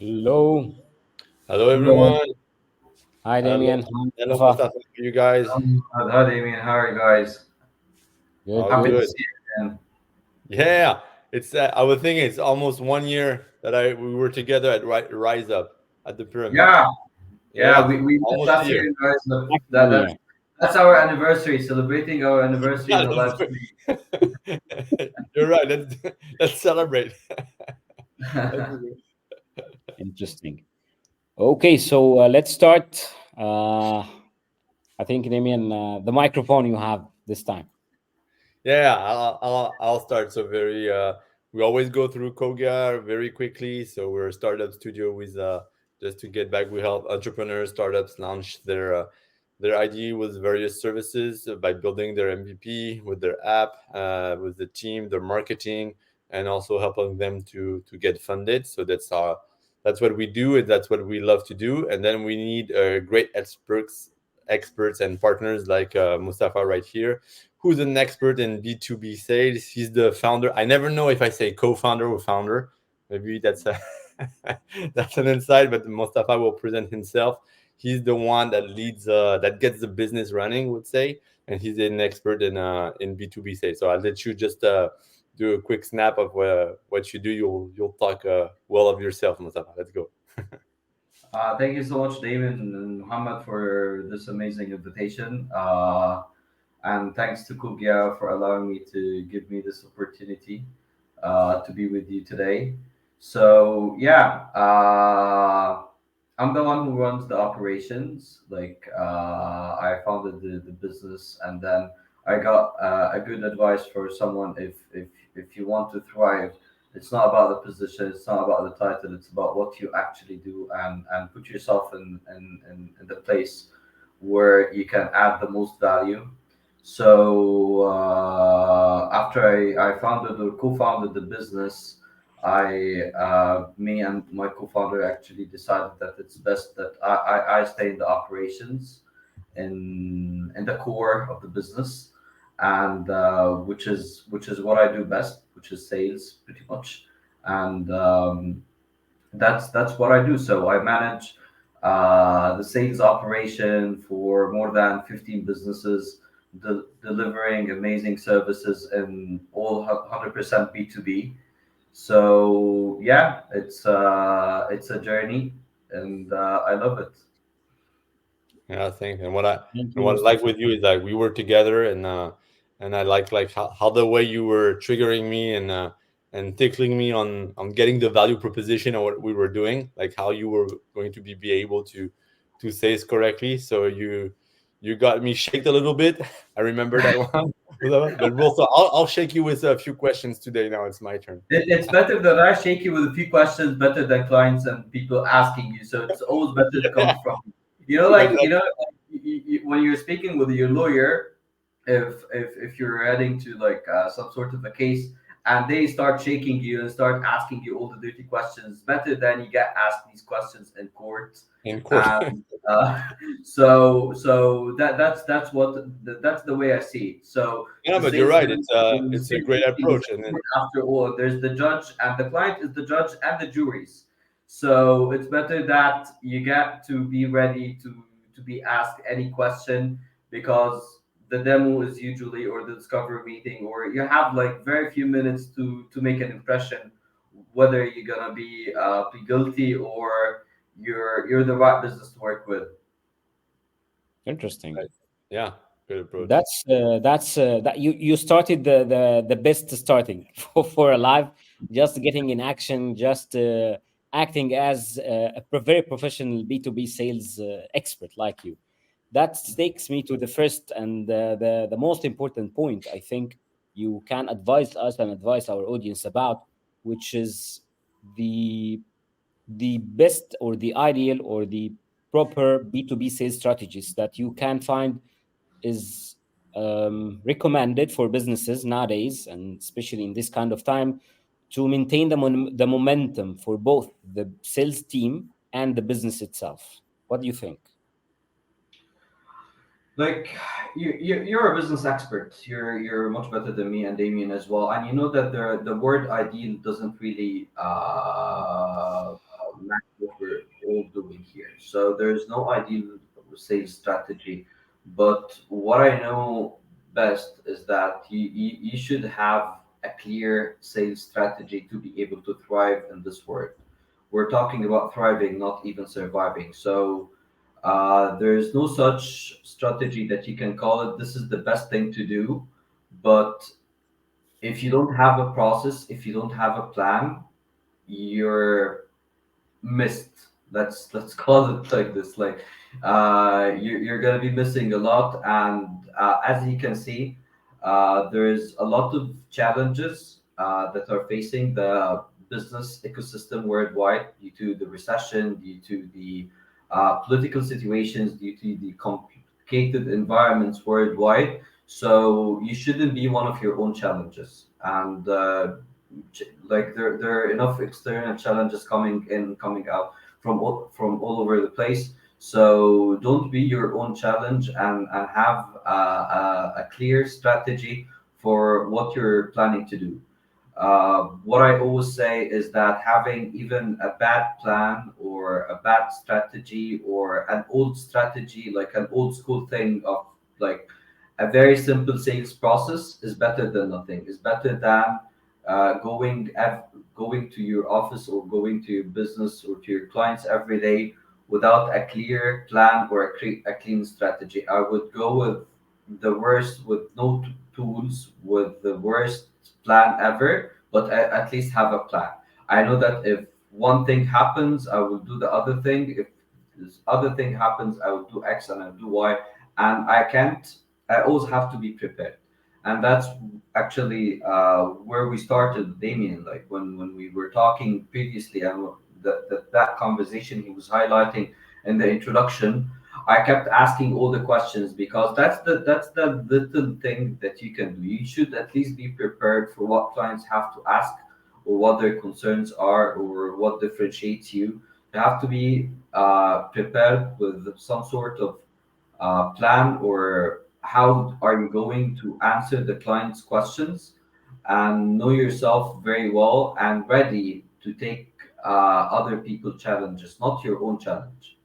Hello. Hello, Hello. everyone. Hi, Hello, Damien. Hi, hello, Mustafa. Mostafa. How are you guys? Hi, Damien. How are you guys? Good, All Happy to good. good. see you again. Yeah, it's. I was thinking it's almost 1 year that we were together at Rise Up at the pyramid. Yeah, yeah. Yeah, We met almost a last year. year, guys. Look, Exactly 1 year. that's our anniversary. Celebrating our anniversary in Yeah, the live stream. you're right. Let's celebrate. Let's Yeah, do it. Interesting. Okay, so let's start. I think, Damien, the microphone you have this time. Yeah, I'll start. So we always go through Kogia very quickly. So we're a startup studio with just to get back. We help entrepreneurs, startups launch their idea with various services by building their MVP with their app, with the team, their marketing, and also helping them to get funded. So that's what we do, and that's what we love to do. And then we need great experts and partners like Mustafa right here, who's an expert in B2B sales. He's the founder. I never know if I say co-founder or founder. Maybe that's a that's an insight, but Mustafa will present himself. He's the one that leads, that gets the business running, would say, and he's an expert in B2B sales. So I'll let you just do a quick snap of what you do. You'll talk well of yourself, Mustafa. Let's go. thank you so much, David and Muhammad, for this amazing invitation. And thanks to Kugia for allowing me to give me this opportunity to be with you today. So yeah, I'm the one who runs the operations. I founded the business, and then I got a good advice for someone. If you want to thrive, it's not about the position, it's not about the title, it's about what you actually do, and put yourself in the place where you can add the most value. So after I founded or co-founded the business, me and my co-founder actually decided that it's best that I stay in the operations, in the core of the business, and which is what I do best, which is sales, pretty much, and that's what I do. So I manage the sales operation for more than 15 businesses, delivering amazing services in all 100% B2B. So yeah, it's a journey, and I love it. Yeah, I think, Thank and you, what I like Mustafa. with you is like we were together, and I like how the way you were triggering me and tickling me on getting the value proposition of what we were doing, like how you were going to be able to say it correctly. So you got me shaked a little bit. I remember that one. But also, I'll shake you with a few questions today. Now it's my turn. It's better that I shake you with a few questions, better than clients and people asking you. So it's always better to come Yeah, from, exactly. when you're speaking with your lawyer, if you're heading to like some sort of a case, and they start shaking you and start asking you all the dirty questions, better than you get asked these questions in court. In court. And so that's the way I see it. So Yeah, the but you're sales right. the It's a sales great meeting is approach, and a then court after all. There's the judge, and the client is the judge and the juries. So it's better that you get to be ready to be asked any question, because the demo is usually, or the discovery meeting, or you have like very few minutes to make an impression whether you're gonna be guilty, or you're the right business to work with. Interesting. right. Yeah, good approach. That you started the best starting for a live, just getting in action, just acting as a very professional B2B sales expert like you. That takes me to the first and the most important point I think you can advise us and advise our audience about, which is the the best or the ideal or the proper B2B sales strategies that you can find is recommended for businesses nowadays, and especially in this kind of time, to maintain the momentum for both the sales team and the business itself. What do you think? Like you're a business expert. You're much better than me and Damien as well. And you know that the word ideal doesn't really match what we're all doing here. So there's no ideal sales strategy, but what I know best is that you should have a clear sales strategy to be able to thrive in this world. We're talking about thriving, not even surviving. So there's no such strategy that you can call it. This is the best thing to do. But if you don't have a process, if you don't have a plan, you're missed. Let's call it like this. Like you're gonna be missing a lot, and as you can see, there's a lot of challenges that are facing the business ecosystem worldwide due to the recession, due to the political situations, due to the complicated environments worldwide. So you shouldn't be one of your own challenges, and like there are enough external challenges coming in, coming out from all over the place. So don't be your own challenge, and have a clear strategy for what you're planning to do. What I always say is that having even a bad plan or a bad strategy or an old strategy, like an old school thing of like a very simple sales process, is better than nothing. Is better than going to your office or going to your business or to your clients every day without a clear plan or a clean strategy. I would go with the worst, with no tools, with the worst plan ever, but at least have a plan. I know that if one thing happens, I will do the other thing. If this other thing happens, I will do X and I'll do Y. And I can't, I always have to be prepared. And that's actually where we started, Damien. Like when we were talking previously, and that conversation he was highlighting in the introduction, I kept asking all the questions because that's the little thing that you can do. You should at least be prepared for what clients have to ask, or what their concerns are, or what differentiates you. You have to be prepared with some sort of plan, or how are you going to answer the client's questions, and know yourself very well and ready to take other people's challenges, not your own challenge.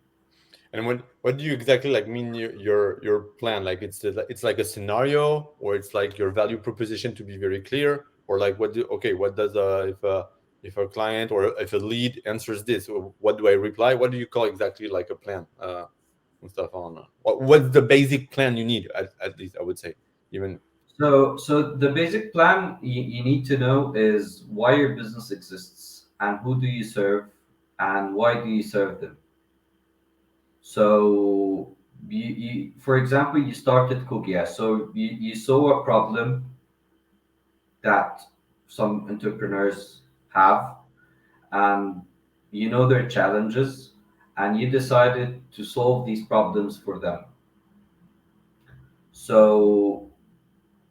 And what do you exactly like mean your plan? Like it's like a scenario, or it's like your value proposition to be very clear, or like what does if a client or if a lead answers this, what do I reply? What do you call exactly like a plan? Mustafa, on what's the basic plan you need, at least I would say, even. So the basic plan you need to know is why your business exists, and who do you serve, and why do you serve them. So for example, you started Kogia. So you saw a problem that some entrepreneurs have, and you know their challenges, and you decided to solve these problems for them. So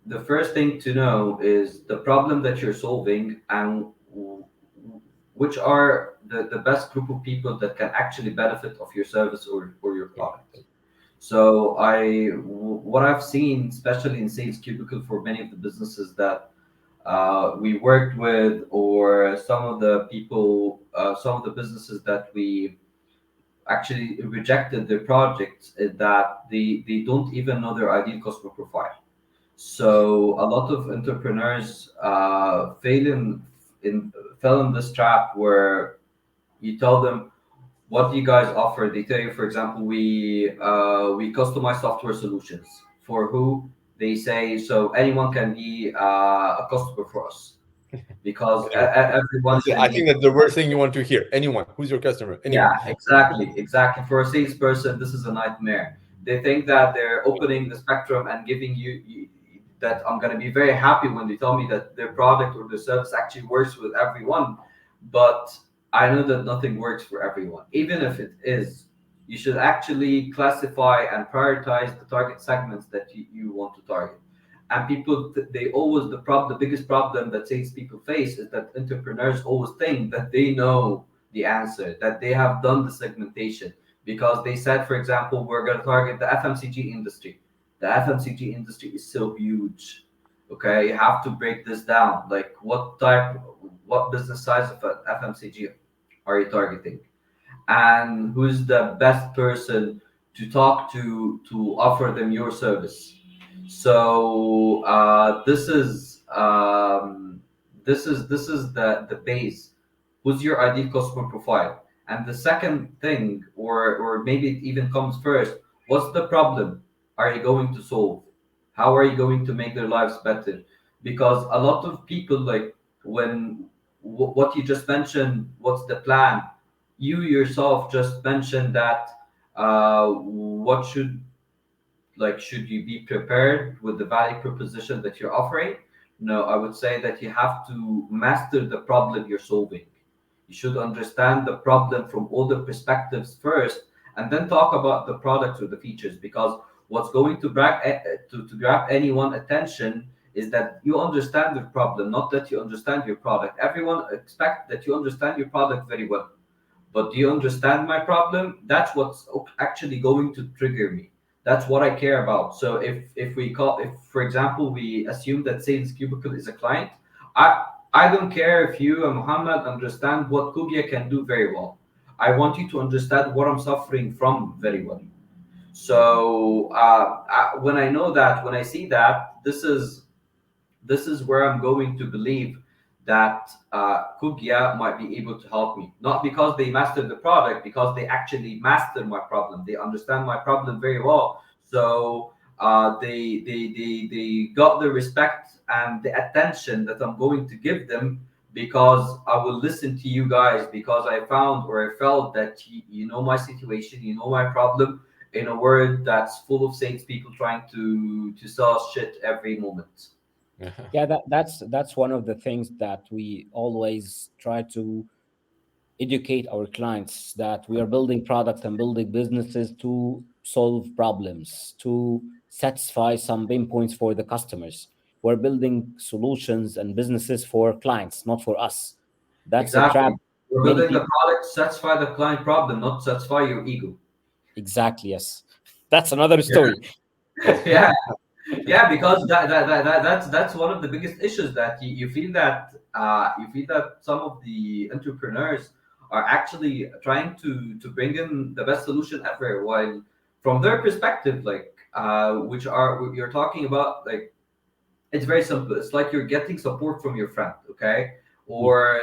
the first thing to know is the problem that you're solving, and which are the best group of people that can actually benefit of your service or your product. So what I've seen, especially in Sales Cubicle, for many of the businesses that we worked with, or some of the people, some of the businesses that we actually rejected their projects, is that they don't even know their ideal customer profile. So a lot of entrepreneurs in fell in this trap where you tell them, what do you guys offer? They tell you, for example, we customize software solutions. For who? They say, so anyone can be a customer for us, because Anyone. everyone can I be. think that's the worst thing you want to hear. Anyone who's your customer, anyone. Yeah, exactly. For a salesperson, this is a nightmare. They think that they're opening the spectrum and giving that I'm going to be very happy when they tell me that their product or their service actually works with everyone. But I know that nothing works for everyone. Even if it is, you should actually classify and prioritize the target segments that you want to target. And people, they always, the biggest problem that salespeople face is that entrepreneurs always think that they know the answer, that they have done the segmentation, because they said, for example, we're going to target the FMCG industry. The FMCG industry is so huge. Okay, you have to break this down. Like what business size of an FMCG? are you targeting, and who's the best person to talk to offer them your service. So this is the base. Who's your ideal customer profile? And the second thing, or maybe it even comes first, what's the problem are you going to solve? How are you going to make their lives better? Because a lot of people, like, when what you just mentioned, what's the plan? You yourself just mentioned that what should you be prepared with the value proposition that you're offering? No, I would say that you have to master the problem you're solving. You should understand the problem from all the perspectives first, and then talk about the products or the features. Because what's going to to grab anyone attention is that you understand the problem, not that you understand your product. Everyone expects that you understand your product very well, but do you understand my problem? That's what's actually going to trigger me. That's what I care about. So if for example we assume that Sales Cubicle is a client, I don't care if you and Mohammed understand what Kugia can do very well. I want you to understand what I'm suffering from very well. So when I know that, when I see that, this is where I'm going to believe that Kugia might be able to help me. Not because they mastered the product, because they actually mastered my problem. They understand my problem very well. So they got the respect and the attention that I'm going to give them, because I will listen to you guys, because I found or I felt that you know my situation, you know my problem, in a world that's full of salespeople trying to sell us shit every moment. Yeah, that's one of the things that we always try to educate our clients, that we are building products and building businesses to solve problems, to satisfy some pain points for the customers. We're building solutions and businesses for clients, not for us. That's a trap. Exactly. We're Many building the people. product to satisfy the client problem, not satisfy your ego. Exactly, yes. That's another story. Yeah, yeah, because that's one of the biggest issues, that you feel that some of the entrepreneurs are actually trying to bring in the best solution ever, while from their perspective, like which are you're talking about, like, it's very simple. It's like you're getting support from your friend, okay? Mhm. Or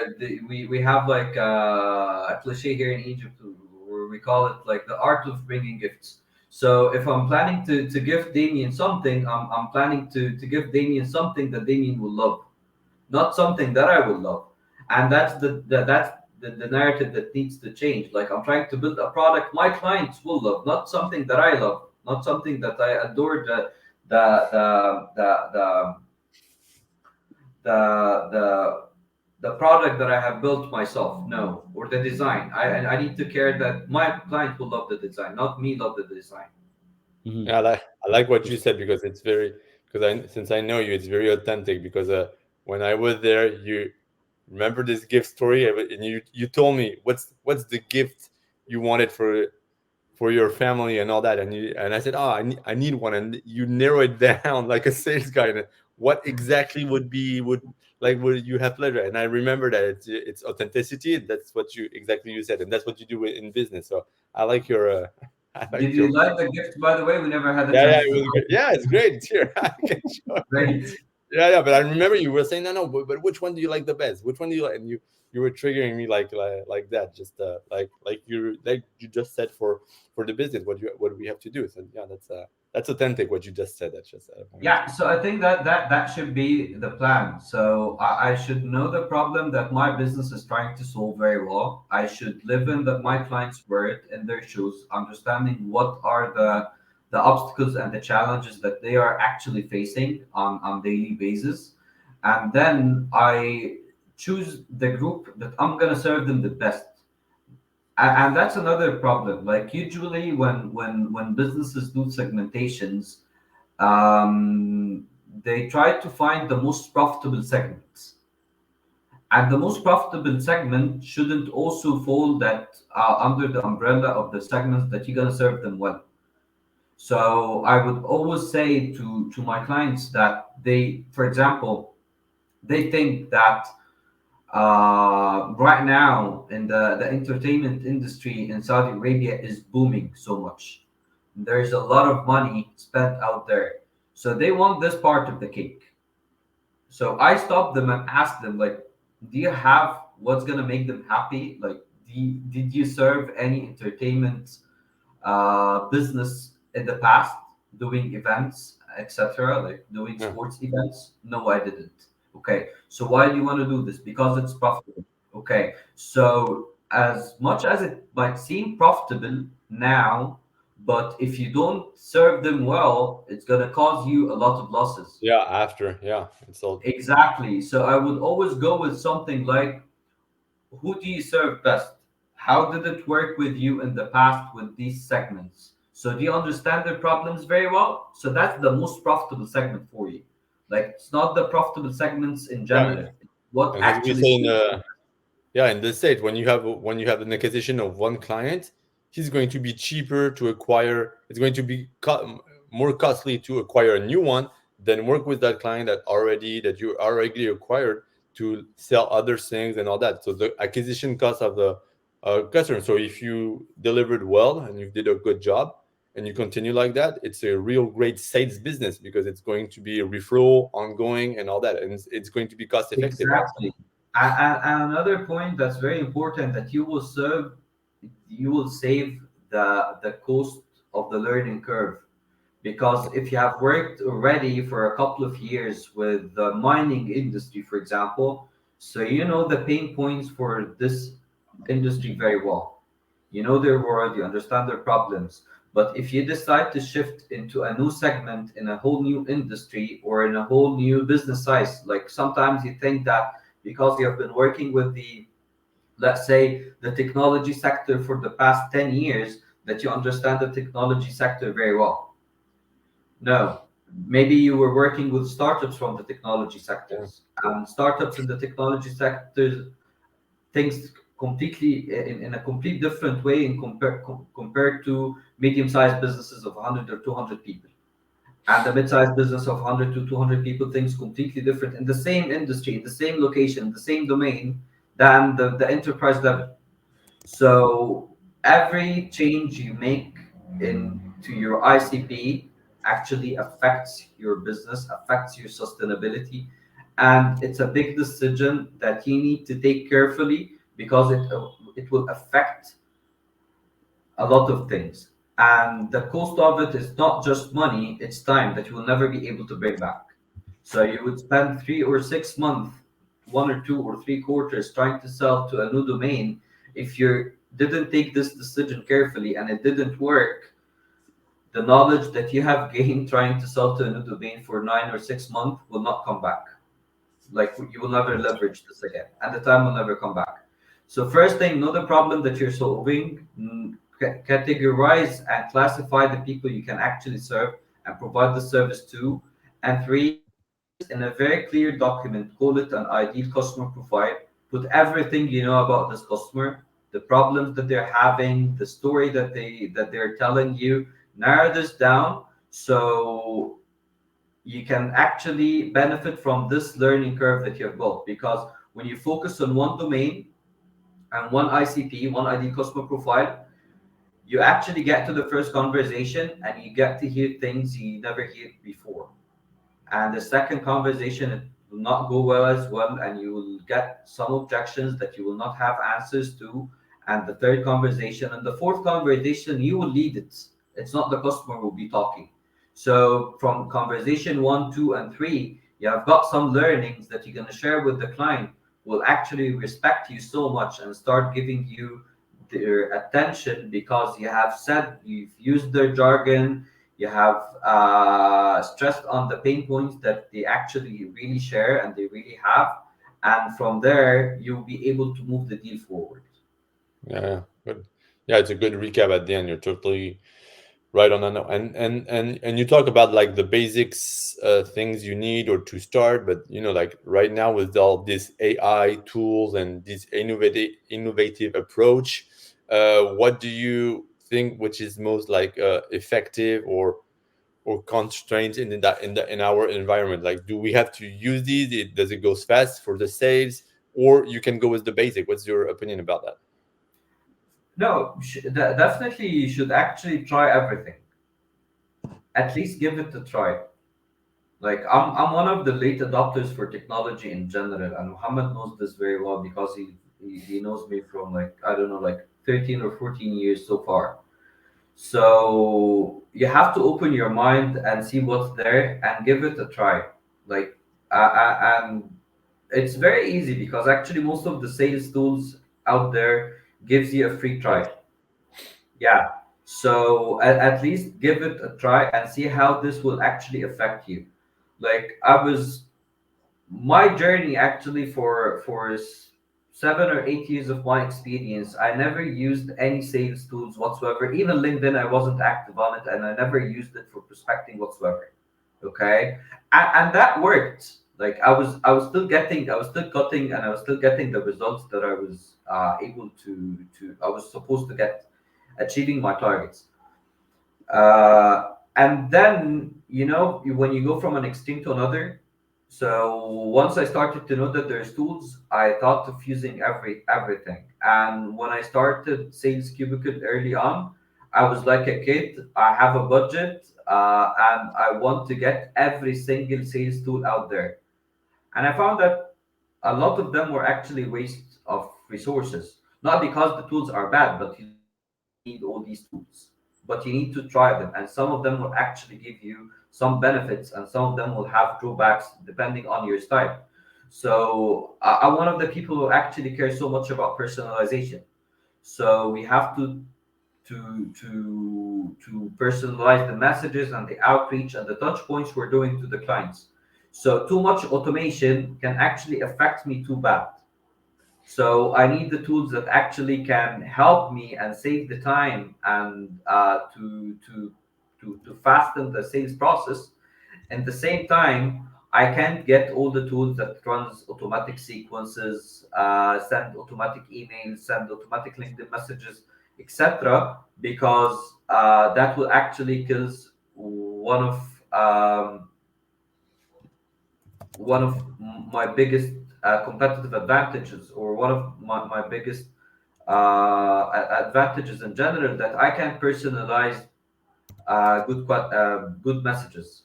we have like a cliche here in Egypt, where we call it like the art of bringing gifts. So if I'm planning to give Damien something, I'm planning to give Damien something that Damien will love, not something that I will love. And that's the narrative that needs to change. Like, I'm trying to build a product my clients will love, not something that I love, not something that I adore, the the the the product that I have built myself. No, or the design. I need to care that my client will love the design, not me love the design. Mhm. Yeah, I like what you said, because it's very, because I, since I know you, it's very authentic. Because when I was there, you remember this gift story, and you told me what's the gift you wanted for your family and all that, and I said, oh, I need one, and you narrow it down like a sales guy. And what exactly would you have pleasure? And I remember that it's authenticity. That's what you exactly you said, and that's what you do in business. So I like your I Did like you your like the gift, by the way? We never had a yeah, chance it to was great. Yeah, it's great. It's here. I can show you. great. Yeah, but I remember you were saying, no, but which one do you like the best? Which one do you like? And you were triggering me like that, just like you just said for the business, what we have to do. So yeah, that's authentic. What you just said. That's just Yeah, amazing. so I think that should be the plan. So I should know the problem that my business is trying to solve very well. I should live in my clients' word, in their shoes, understanding what are the obstacles and the challenges that they are actually facing on daily basis, and then I choose the group that I'm gonna serve them the best. And that's another problem. Like, usually when businesses do segmentations, they try to find the most profitable segments, and the most profitable segment shouldn't also fall that under the umbrella of the segments that you're going to serve them well. So I would always say to my clients that they, for example, they think that Right now, in the entertainment industry in Saudi Arabia is booming so much. There's a lot of money spent out there. So they want this part of the cake. So I stopped them and asked them, like, do you have what's gonna make them happy? Like, did you serve any entertainment business in the past, doing events, etc., like doing Yeah. sports events? No, I didn't. Okay, so why do you want to do this? Because it's profitable. Okay, so as much as it might seem profitable now, but if you don't serve them well, it's gonna cause you a lot of losses. Yeah. After. Yeah. It's all. Exactly. So I would always go with something like, who do you serve best? How did it work with you in the past with these segments? So do you understand their problems very well? So that's the most profitable segment for you. Like, it's not the profitable segments in Yeah. general. It's what And as we actually say in suits you. yeah, in this state, when you have an acquisition of one client, he's going to be cheaper to acquire. It's going to be more costly to acquire a new one than work with that client that you already acquired to sell other things and all that. So the acquisition cost of the customer. So if you delivered well and you did a good job and you continue like that, it's a real great sales business because it's going to be a referral, ongoing, and all that, and it's going to be cost effective also. Exactly. And another point that's very important, that you will save the cost of the learning curve. Because if you have worked already for a couple of years with the mining industry, for example, so you know the pain points for this industry very well. You know their world, you understand their problems. But if you decide to shift into a new segment in a whole new industry or in a whole new business size, like sometimes you think that because you have been working with the, let's say, the technology sector for the past 10 years, that you understand the technology sector very well. No, maybe you were working with startups from the technology Yeah. sectors, and startups in the technology sectors things completely in a complete different way in compared to medium-sized businesses of 100 or 200 people, and the mid-sized business of 100 to 200 people, things completely different in the same industry, in the same location, the same domain, than the enterprise level. So every change you make into your ICP actually affects your business, affects your sustainability, and it's a big decision that you need to take carefully, because it will affect a lot of things. And the cost of it is not just money, it's time that you will never be able to bring back. So you would spend 3 or 6 months, 1 or 2 or 3 quarters trying to sell to a new domain. If you didn't take this decision carefully and it didn't work, the knowledge that you have gained trying to sell to a new domain for 9 or 6 months will not come back. Like, you will never leverage this again, and the time will never come back. So first thing, know the problem that you're solving, categorize and classify the people you can actually serve and provide the service to. And three, put this in a very clear document, call it an ideal customer profile. Put everything you know about this customer, the problems that they're having, the story that they're telling you. Narrow this down, so you can actually benefit from this learning curve that you have built. Because when you focus on one domain and one ICP, one ideal customer profile, you actually get to the first conversation and you get to hear things you never heard before. And the second conversation, it will not go well as well, and you will get some objections that you will not have answers to. And the third conversation and the fourth conversation, you will lead it. It's not the customer who will be talking. So from conversation one, two, and three, you have got some learnings that you're going to share with the client, will actually respect you so much and start giving you their attention, because you have said, you've used their jargon, you have stressed on the pain points that they actually really share and they really have, and from there you'll be able to move the deal forward. Yeah, good. Yeah, it's a good recap at the end. You're totally right on that. And you talk about like the basics, things you need or to start, but like right now with all these AI tools and this innovative approach, what do you think which is most like effective or constraints in our environment? Like, do we have to use these? Does it go fast for the sales? or you can go with the basic? What's your opinion about that? No, definitely you should actually try everything. At least give it a try. Like I'm one of the late adopters for technology in general, and Muhammad knows this very well because he knows me from like I don't know like 13 or 14 years so far. So you have to open your mind and see what's there and give it a try. Like and it's very easy because actually most of the sales tools out there gives you a free Yes. try. Yeah. So at least give it a try and see how this will actually affect you. Like my journey actually for 7 or 8 years of my experience, I never used any sales tools whatsoever. Even LinkedIn, I wasn't active on it, and I never used it for prospecting whatsoever. Okay, and that worked. Like I was still cutting, and I was still getting the results that I was able to I was supposed to get, achieving my targets. And then when you go from an extreme to another, so once I started to know that there's tools, I thought of using everything. And when I started Sales Cubicle early on, I was like a kid. I have a budget, and I want to get every single sales tool out there. And I found that a lot of them were actually waste of resources. Not because the tools are bad, but you don't actually need all these tools. But you need to try them, and some of them will actually give you some benefits, and some of them will have drawbacks depending on your style. So I'm one of the people who actually care so much about personalization. So we have to personalize the messages and the outreach and the touch points we're doing to the clients. So too much automation can actually affect me too bad. So I need the tools that actually can help me and save the time and to fasten the sales process. At the same time, I can't get all the tools that runs automatic sequences, send automatic emails, send automatic LinkedIn messages, etc. Because that will actually kills one of my biggest competitive advantages, or one of my biggest advantages in general, that I can personalize good messages.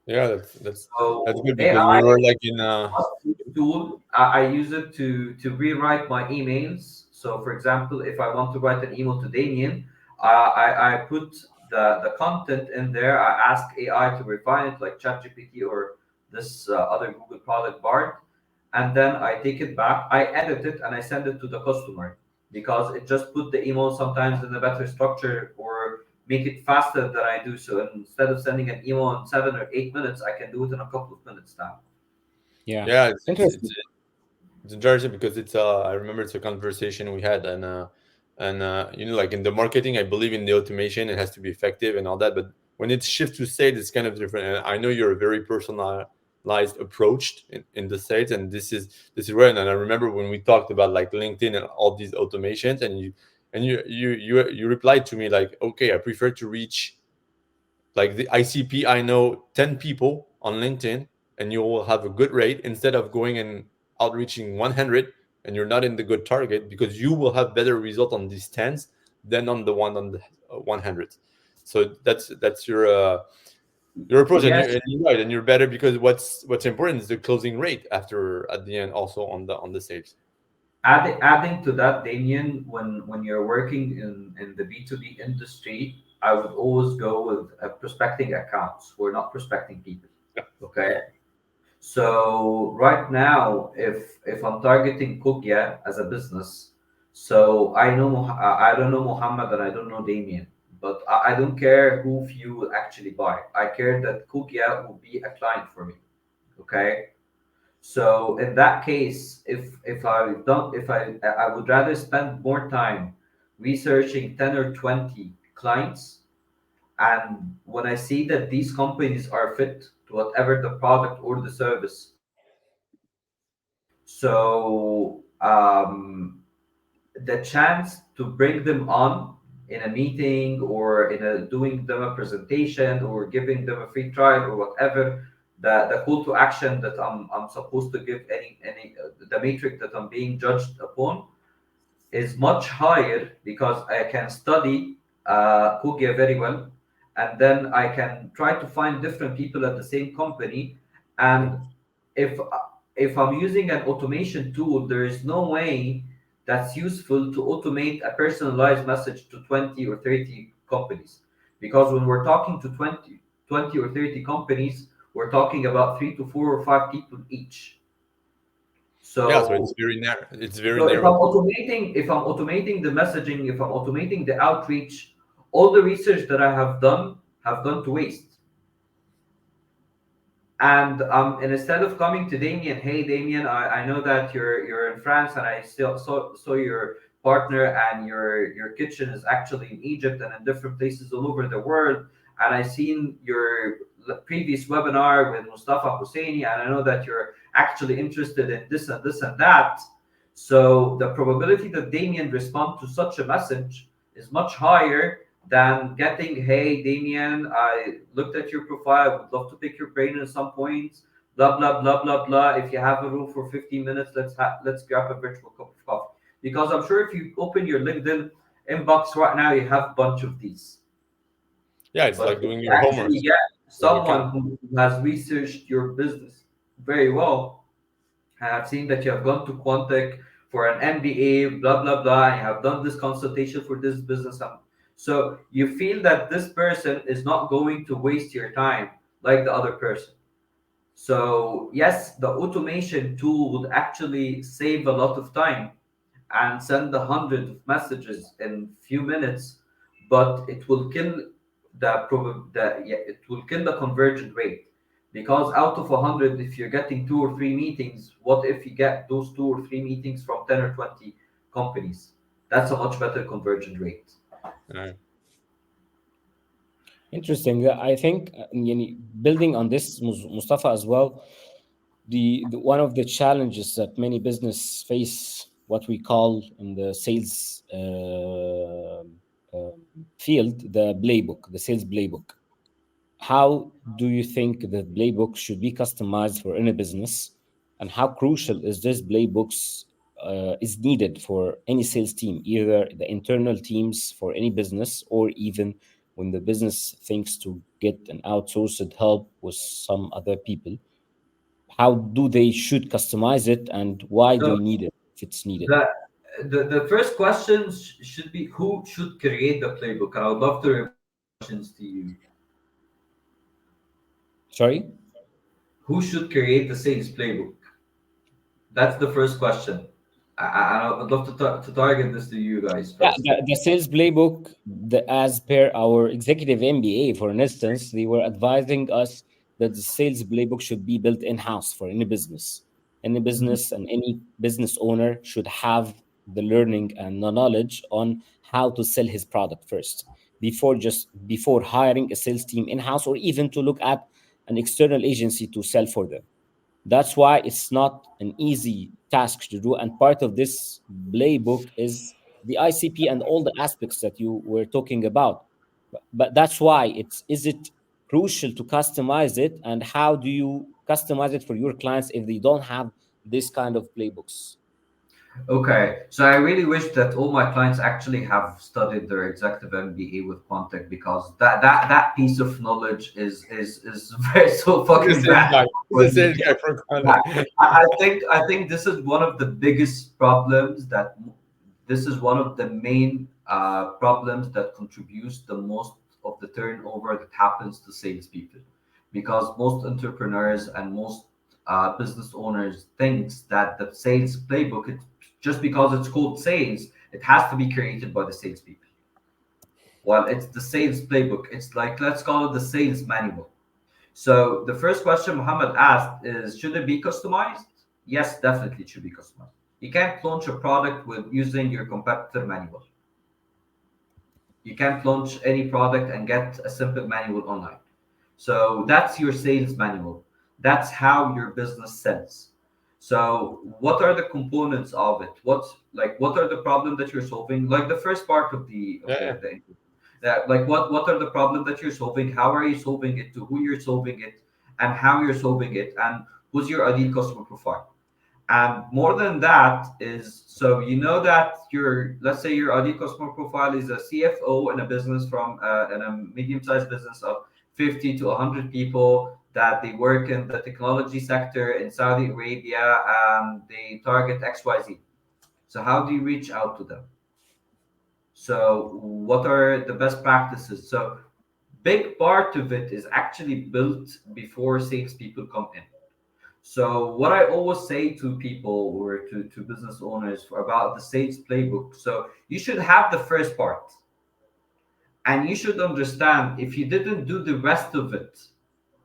Yeah, that's So good because we AI were like in tool, I use it to rewrite my emails. So, for example, if I want to write an email to Damien, I put the content in there. I ask AI to refine it, like ChatGPT or this other Google product Bard, and then I take it back. I edit it and I send it to the customer because it just put the email sometimes in a better structure or make it faster than I do. So instead of sending an email in 7 or 8 minutes, I can do it in a couple of minutes now. Yeah. yeah, Interesting. it's interesting because it's I remember it's a conversation we had, and like in the marketing, I believe in the automation, it has to be effective and all that, but when it shifts to sales, it's kind of different. And I know you're a very personalized approach in the sales, and this is right. And I remember when we talked about like LinkedIn and all these automations, and you replied to me like, okay, I prefer to reach like the ICP, I know 10 people on LinkedIn, and you will have a good rate instead of going and outreaching 100 and you're not in the good target, because you will have better result on these 10s than on the one on the 100. So that's your approach, and Yes, you're right, and you're better because what's important is the closing rate after at the end, also on the sales. adding to that, Damien, when you're working in the B2B industry, I would always go with prospecting accounts. We're not prospecting people. Okay. So right now, if I'm targeting Kukia as a business, so I don't know Mohammed and I don't know Damien, but I don't care who few will actually buy. I care that Kukia will be a client for me. Okay. So in that case, if I don't if I would rather spend more time researching 10 or 20 clients, and when I see that these companies are fit to whatever the product or the service, so the chance to bring them on in a meeting or in a doing them a presentation or giving them a free trial or whatever, the call to action that I'm supposed to give, any the matrix that I'm being judged upon is much higher, because I can study Kugia very well, and then I can try to find different people at the same company. And if if I'm using an automation tool, there is no way that's useful to automate a personalized message to 20 or 30 companies, because when we're talking to 20 or 30 companies, we're talking about 3 to 4 or 5 people each. Yeah, so it's So very narrow. It's very so narrow. if I'm automating the messaging, if I'm automating the outreach, all the research that I have done have gone to waste. And instead of coming to Damien, hey Damien, I know that you're in France, and I still saw your partner, and your kitchen is actually in Egypt and in different places all over the world. And I seen your previous webinar with Mostafa Husseiny, and I know that you're actually interested in this and this and that. So the probability that Damien respond to such a message is much higher than getting, hey Damien, I looked at your profile, I would love to pick your brain at some point, blah blah blah blah blah. If you have a room for 15 minutes, let's grab a virtual cup of coffee. Because I'm sure if you open your LinkedIn inbox right now, you have a bunch of these. Yeah, it's But like if doing you your homework. actually get So we can. someone who has researched your business very well, and I've seen that you have gone to Quantec for an MBA, blah blah blah, and you have done this consultation for this business. So you feel that this person is not going to waste your time like the other person. So yes, the automation tool would actually save a lot of time and send 100 of messages in few minutes, but it will kill it will kill the conversion rate, because out of 100, if you're getting 2 or 3 meetings, what if you get those 2 or 3 meetings from 10 or 20 companies? That's a much better conversion rate. Uh, Interesting. I think building on this, Mustafa, as well, the one of the challenges that many business face, what we call in the sales field, the playbook, the sales playbook. How do you think the playbook should be customized for any business, and how crucial is this playbooks is needed for any sales team, either the internal teams for any business, or even when the business thinks to get an outsourced help with some other people? How do they should customize it, and why do So you need it if it's needed? the the first question should be, who should create the playbook? And I would love to reverse the questions to you. Sorry. Who should create the sales playbook? That's the first question. I'd love to target this to you guys Yeah, first. the sales playbook, as per our executive MBA, for instance, they were advising us that the sales playbook should be built in house for any business. Any Mhm. business and any business owner should have the learning and the knowledge on how to sell his product first, before hiring a sales team in house, or even to look at an external agency to sell for them. That's why it's not an easy task to do. And part of this playbook is the ICP and all the aspects that you were talking about. But that's why is it crucial to customize it, and how do you customize it for your clients if they don't have this kind of playbooks? Okay, so I really wish that all my clients actually have studied their executive MBA with Quantec, because that piece of knowledge is very so the fucking sales guy. valuable He's for the me. sales guy from Yeah, Canada. I think this is one of the biggest problems that this is one of the main problems that contributes the most of the turnover that happens to salespeople, because most entrepreneurs and most business owners thinks that the sales playbook, just because it's called sales, it has to be created by the salespeople. Well, it's the sales playbook. It's like, let's call it the sales manual. So the first question Mohammed asked is, should it be customized? Yes, definitely it should be customized. You can't launch a product with using your competitor manual. You can't launch any product and get a simple manual online. So that's your sales manual. That's how your business sells. So what are the components of it? What are the problems that you're solving? Like the first part of Yeah, yeah. the that, like what are the problems that you're solving? How are you solving it? To who you're solving it? and how you're solving it, and who's your ideal customer profile. And more than that is, so you know that your, let's say your ideal customer profile is a CFO in a business from in a medium-sized business of 50 to 100 people, that they work in the technology sector in Saudi Arabia, and they target XYZ. So how do you reach out to them? So what are the best practices? So big part of it is actually built before salespeople come in. So what I always say to people, or to business owners, about the sales playbook, so you should have the first part, and you should understand if you didn't do the rest of it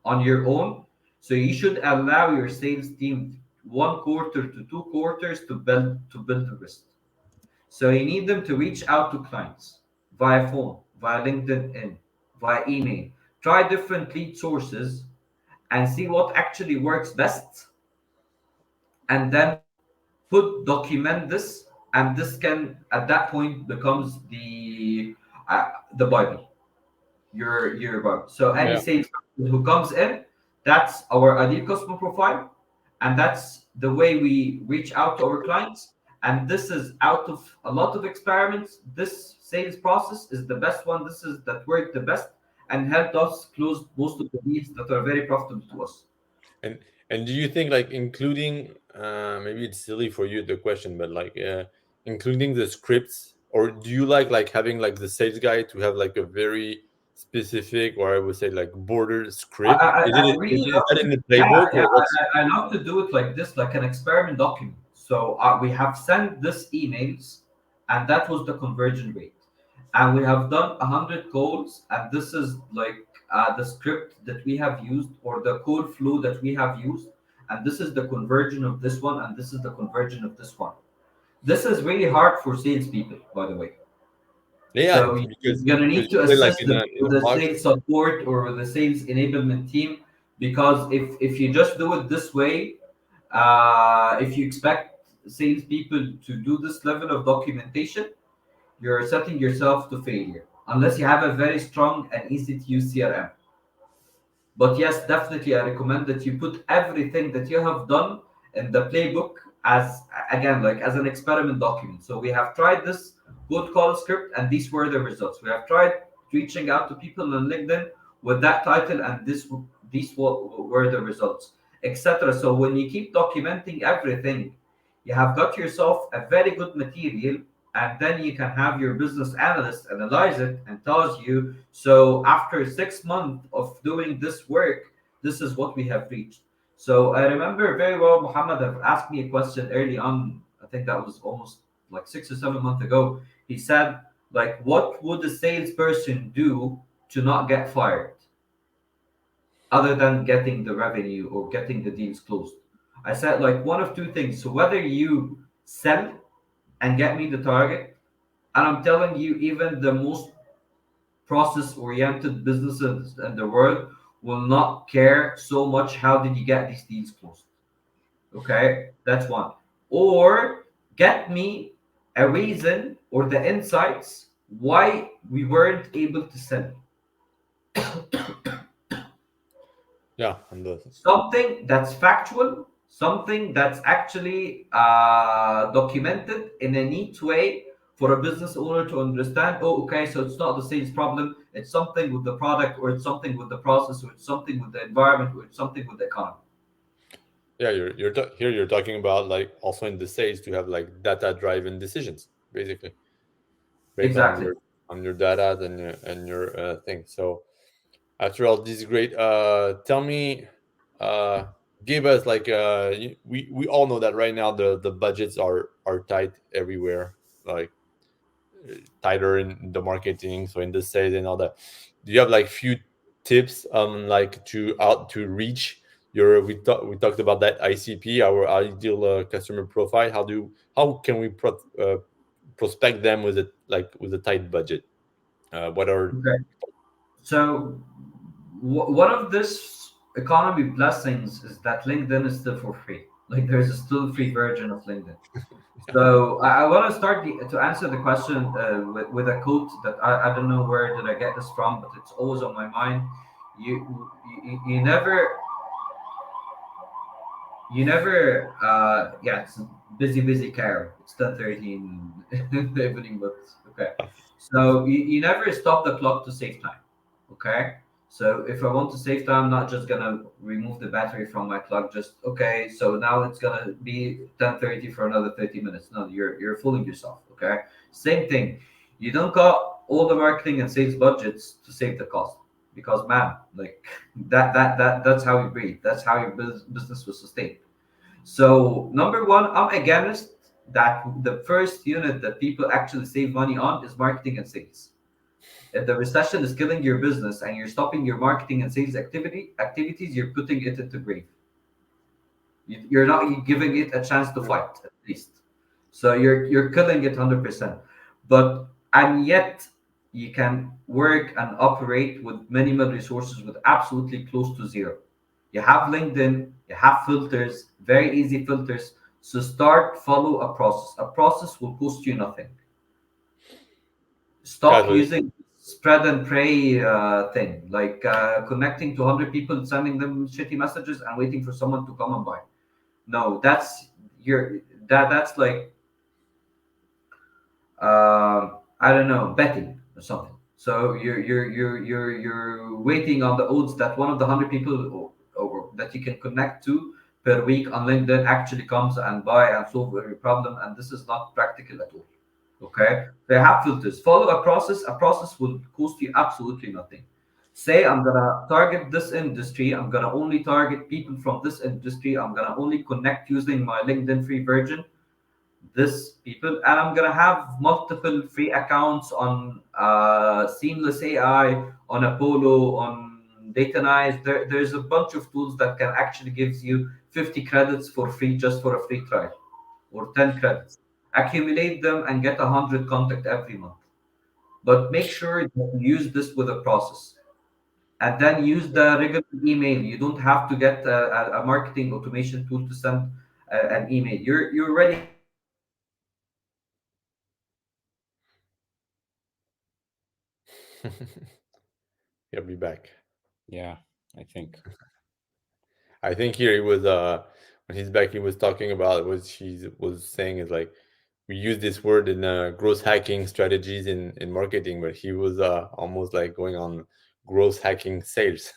on your own, so you should allow your sales team 1 quarter to 2 quarters to build the rest. So you need them to reach out to clients via phone, via LinkedIn, via email. Try different lead sources and see what actually works best, and then document this, and this can at that point becomes the Bible, your Bible. So any Yeah. salesperson who comes in, that's our ideal customer profile, and that's the way we reach out to our clients. And this is out of a lot of experiments. This sales process is the best one. This is that worked the best and helped us close most of the deals that are very profitable to us. And do you think like including maybe it's silly for you the question, but like including the scripts, or do you like having like the sales guy to have like a very specific, or I would say like border I, script? I, I Is really it love that to, in the yeah, playbook yeah, or what's? I love to do it like this, like an experiment document. So we have sent this emails, and that was the conversion rate. And we have done 100 calls, and this is like the script that we have used, or the code flow that we have used. And this is the conversion of this one, and this is the conversion of this one. This is really hard for salespeople, by the way. Yeah, So you're gonna because need you to play like assist them in with a the box. sales support or the sales enablement team, because if you just do it this way, if you expect salespeople to do this level of documentation, you're setting yourself to failure unless you have a very strong and easy to use CRM. But yes, definitely, I recommend that you put everything that you have done in the playbook as, again, like as an experiment document. So we have tried this good call script, and these were the results. We have tried reaching out to people on LinkedIn with that title, and these were the results, etc. So when you keep documenting everything, you have got yourself a very good material, and then you can have your business analyst analyze it and tells you, so after 6 months of doing this work, this is what we have reached. So I remember very well, Muhammad have asked me a question early on. I think that was almost like 6 or 7 months ago. He said, like, what would a salesperson do to not get fired other than getting the revenue or getting the deals closed? I said, like, one of two things. So whether you sell and get me the target, and I'm telling you, even the most process oriented businesses in the world will not care so much how did you get these deals closed. Okay, that's one. Or get me a reason or the insights why we weren't able to sell. Yeah, and the Something that's factual, something that's actually documented in a neat way for a business owner to understand. Oh, okay, so it's not the sales problem, it's something with the product, or it's something with the process, or it's something with the environment, or it's something with the economy. yeah, here you're talking about like also in the sales to have like data driven decisions, basically based Exactly. on your data and your thing. So after all, this is great. Tell me, uh, give us like we all know that right now the budgets are tight everywhere, like tighter in the marketing, so in the sales and all that. Do you have like few tips on like to reach your we talked about that ICP, our ideal customer profile. How can we prospect them with a with a tight budget? What are Okay. So one of this economy blessings is that LinkedIn is still for free. Like there's a still free version of LinkedIn. So I want to start to answer the question with a quote that I don't know where did I get this from, but it's always on my mind. You never you never yeah, it's busy Carol. It's 10:13 in the evening, but okay. So you never stop the clock to save time. Okay. So if I want to save time, I'm not just gonna remove the battery from my clock. Just okay. So now it's gonna be 10:30 for another 30 minutes. No, you're fooling yourself. Okay. Same thing. You don't got all the marketing and sales budgets to save the cost because man, like that's how you breathe. That's how your business will sustain. So number one, I'm against that the first unit that people actually save money on is marketing and sales. If the recession is killing your business and you're stopping your marketing and sales activities, you're putting it into grave. You're not giving it a chance to fight at least. So you're killing it 100%. But and yet you can work and operate with minimal resources with absolutely close to zero. You have LinkedIn, you have filters, very easy filters. So start, follow a process. A process will cost you nothing. Yeah, Stop so using spread and pray thing, like connecting to 100 people, sending them shitty messages and waiting for someone to come and buy. No, that's your that's like I don't know, betting or something. So you're waiting on the odds that one of the 100 people or that you can connect to per week on LinkedIn actually comes and buy and solve your problem, and this is not practical at all. Okay, they have filters. Follow a process. A process will cost you absolutely nothing. Say I'm gonna target this industry. I'm gonna only target people from this industry. I'm gonna only connect using my LinkedIn free version this people, and I'm gonna have multiple free accounts on Seamless AI, on Apollo, on Datanize. There's a bunch of tools that can actually gives you 50 credits for free just for a free trial, or 10 credits. Accumulate them and get 100 contact every month. But make sure that you use this with a process. And then use the regular email. You don't have to get a marketing automation tool to send an email. You already have the tools. Use them and automate them. he'll be back. Yeah, I think. I think here he was when he's back he was talking about what she was saying is like we use this word in growth hacking strategies in marketing, but he was almost like going on growth hacking sales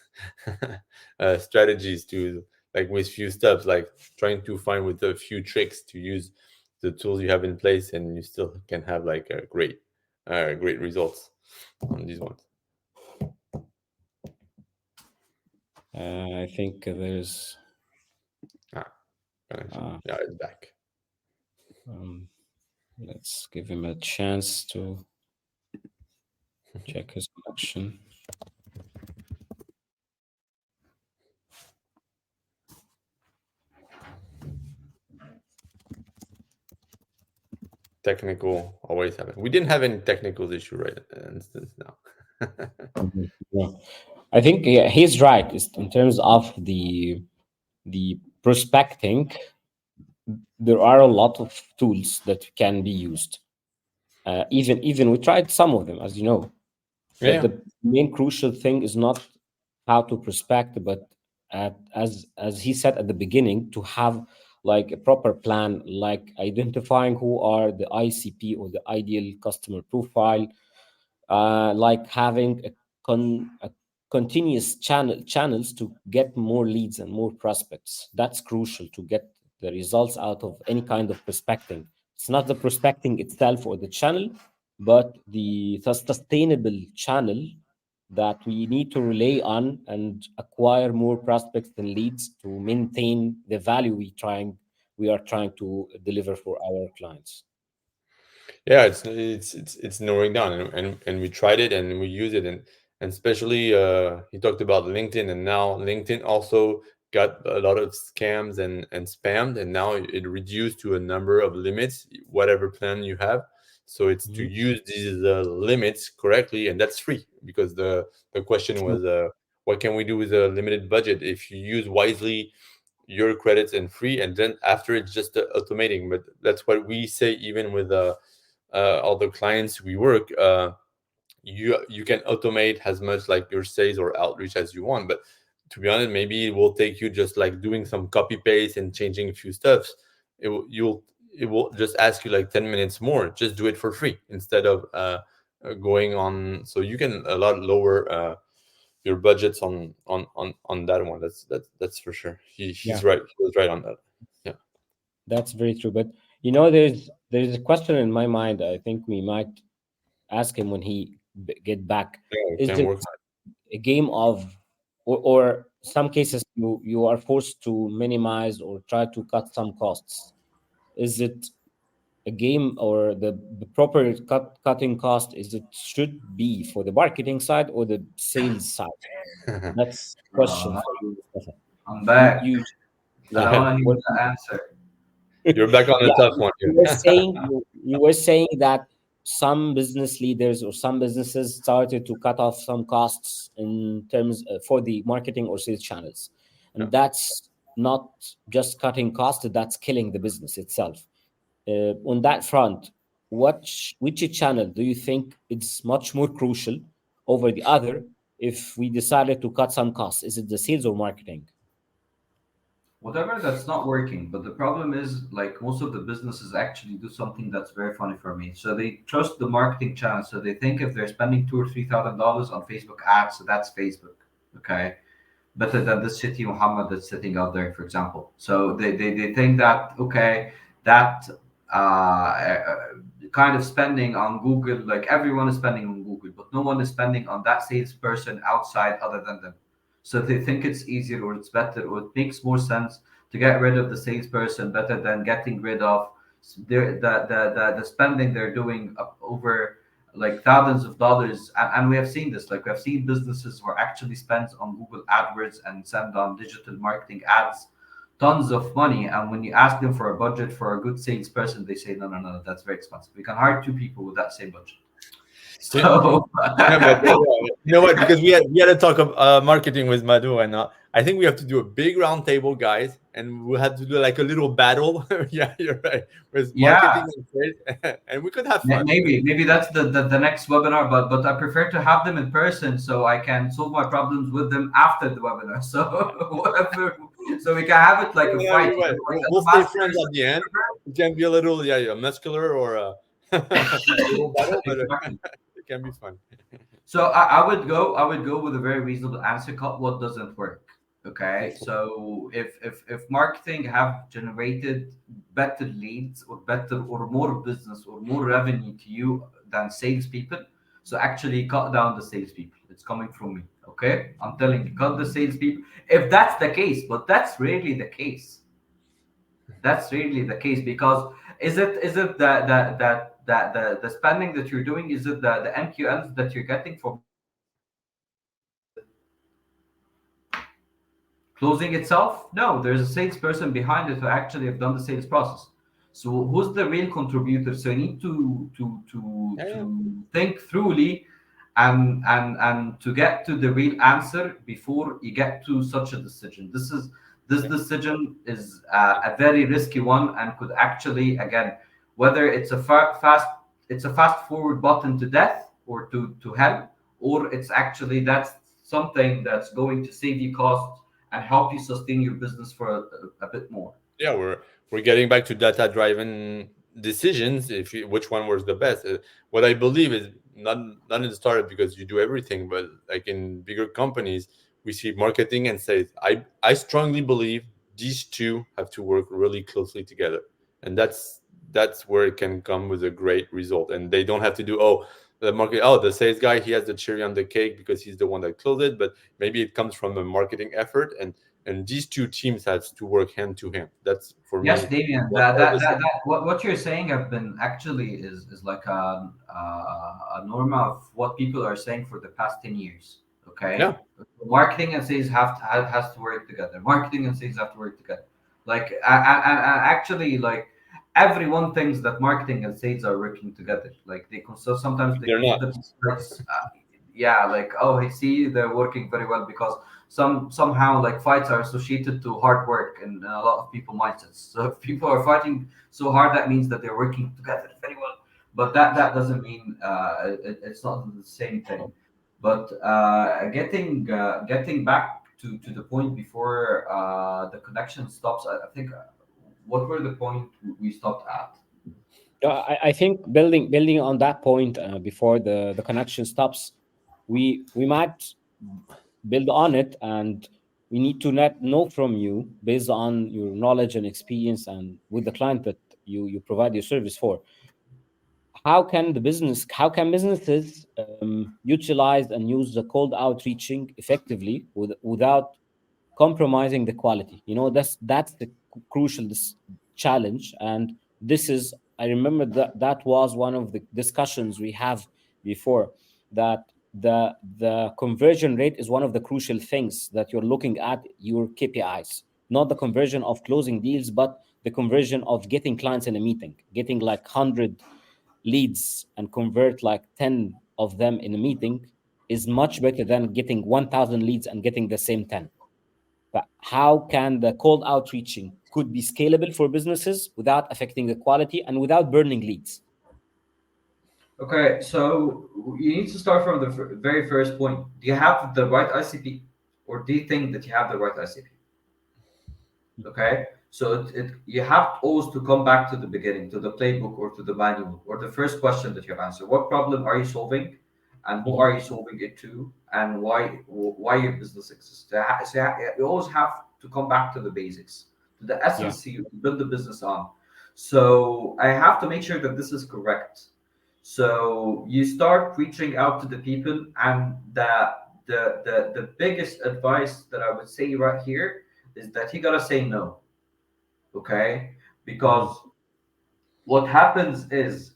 strategies to like with few steps, like trying to find with a few tricks to use the tools you have in place, and you still can have like a great results on these ones. I think there's Ah, connection. uh, Yeah, it's back. um, let's give him a chance to check his connection. Technical always happen. We didn't have any technical issue right instance now. Mhm. Yeah. I think yeah, he's right in terms of the prospecting. There are a lot of tools that can be used. Even we tried some of them, as you know. Yeah. The main crucial thing is not how to prospect, but as he said at the beginning, to have like a proper plan, like identifying who are the ICP or the ideal customer profile, like having a continuous channels to get more leads and more prospects. That's crucial to get the results out of any kind of prospecting. It's not the prospecting itself or the channel, but the sustainable channel that we need to rely on and acquire more prospects and leads to maintain the value we are trying to deliver for our clients. Yeah, it's narrowing down, and we tried it and we use it, and especially he talked about LinkedIn, and now LinkedIn also got a lot of scams and spammed, and now it reduced to a number of limits, whatever plan you have. So it's to Mhm. use these limits correctly, and that's free because the question True. was what can we do with a limited budget if you use wisely your credits and free, and then after it's just automating. But that's what we say even with all the clients we work, you can automate as much like your sales or outreach as you want, but to be honest, maybe it will take you just like doing some copy paste and changing a few stuffs. It will just ask you like 10 minutes more. Just do it for free instead of going on. So you can a lot lower your budgets on that one. That's for sure. He's Yeah, right. He was right on that. Yeah. that's very true. But there's a question in my mind. I think we might ask him when he get back. Yeah, it Is can there work. a game of, or some cases you are forced to minimize or try to cut some costs? Is it a game, or the proper cutting cost, is it should be for the marketing side or the sales side? That's a question Uh, for you, Mustafa. I'm You back, you and I yeah, want to hear what, the answer. You're back on the yeah, tough one you here. were saying you were saying that some business leaders or some businesses started to cut off some costs in terms for the marketing or sales channels, Yeah. and that's not just cutting costs, that's killing the business itself. On that front, which channel do you think it's much more crucial over the other if we decided to cut some costs? Is it the sales or marketing? Whatever that's not working, but the problem is like most of the businesses actually do something that's very funny for me. So they trust the marketing channel. So they think if they're spending $2 or $3,000 on Facebook ads, so that's Facebook. Okay. Better than this shitty Mohammed that's sitting out there, for example. So they think that okay, that kind of spending on Google, like everyone is spending on Google, but no one is spending on that salesperson outside other than them. So they think it's easier or it's better or it makes more sense to get rid of the salesperson better than getting rid of the spending they're doing up over like thousands of dollars, and we have seen this, like we have seen businesses who are actually spent on Google AdWords and send on digital marketing ads tons of money, and when you ask them for a budget for a good salesperson, they say no, that's very expensive, we can hire two people with that same budget. Yeah, So yeah, but you know what? Because we had a talk of marketing with Madhu, and I think we have to do a big round table, guys, and we had to do like a little battle. Yeah, you're right. With yeah, marketing and sales, and we could have fun. maybe that's the next webinar, but I prefer to have them in person so I can solve my problems with them after the webinar. So whatever, so we can have it like a Yeah, fight, you're right. like We'll a stay friends masters. at the end. It can be a little, yeah, muscular or a little battle, but Exactly. it can be fun. So I would go with a very reasonable answer. Cut what doesn't work. Okay. So if marketing have generated better leads or better or more business or more revenue to you than salespeople, so actually cut down the salespeople. It's coming from me. Okay. I'm telling you, cut the salespeople. If that's the case, but that's rarely the case. That's really the case because is it the spending that you're doing, is it the MQLs that you're getting from closing itself? No, there's a salesperson behind it who actually have done the sales process. So who's the real contributor? So you need Yeah, yeah. to think thoroughly and to get to the real answer before you get to such a decision. This decision is a very risky one and could actually again, whether it's a fast forward button to death or to hell, or it's actually that's something that's going to save you costs and help you sustain your business for a bit more. Yeah, we're getting back to data driven decisions. If which one was the best? What I believe is not in the startup because you do everything, but like in bigger companies, we see marketing and sales. I strongly believe these two have to work really closely together, and that's where it can come with a great result. And they don't have to do the sales guy, he has the cherry on the cake because he's the one that closed it, but maybe it comes from a marketing effort, and these two teams has to work hand to hand. That's for Yes, me Damien, one part of the sales. what you're saying have been actually is like a norm of what people are saying for the past 10 years. Yeah, Okay, marketing and sales has to work together. Marketing and sales have to work together. Like actually, like everyone thinks that marketing and sales are working together. Like so sometimes they they're not. consider themselves, yeah, like oh, I see they're working very well because somehow like fights are associated to hard work and a lot of people mindsets. So if people are fighting so hard, that means that they're working together very well. But that doesn't mean it's not the same thing. But getting back to the point before the connection stops. I think what were the point we stopped at? I think building on that point, before the connection stops, we might build on it, and we need to net know from you, based on your knowledge and experience and with the client that you provide your service for. How can businesses utilize and use the cold outreaching effectively without compromising the quality? That's the crucial challenge. And this is, I remember that was one of the discussions we have before, that the conversion rate is one of the crucial things that you're looking at your KPIs, not the conversion of closing deals, but the conversion of getting clients in a meeting. Getting like 100 leads and convert like 10 of them in a meeting is much better than getting 1,000 leads and getting the same 10. But how can the cold outreaching could be scalable for businesses without affecting the quality and without burning leads? Okay, so you need to start from the very first point. Do you have the right ICP, or do you think that you have the right ICP? Okay, so you have always to come back to the beginning, to the playbook or to the manual, or the first question that you answer. What problem are you solving, and who Mhm. are you solving it to, and why your business exists? You always have to come back to the basics, to the Yeah. essence you build the business on. So I have to make sure that this is correct. So you start reaching out to the people, and the biggest advice that I would say right here is that you gotta say no. Okay, Mhm. because what happens is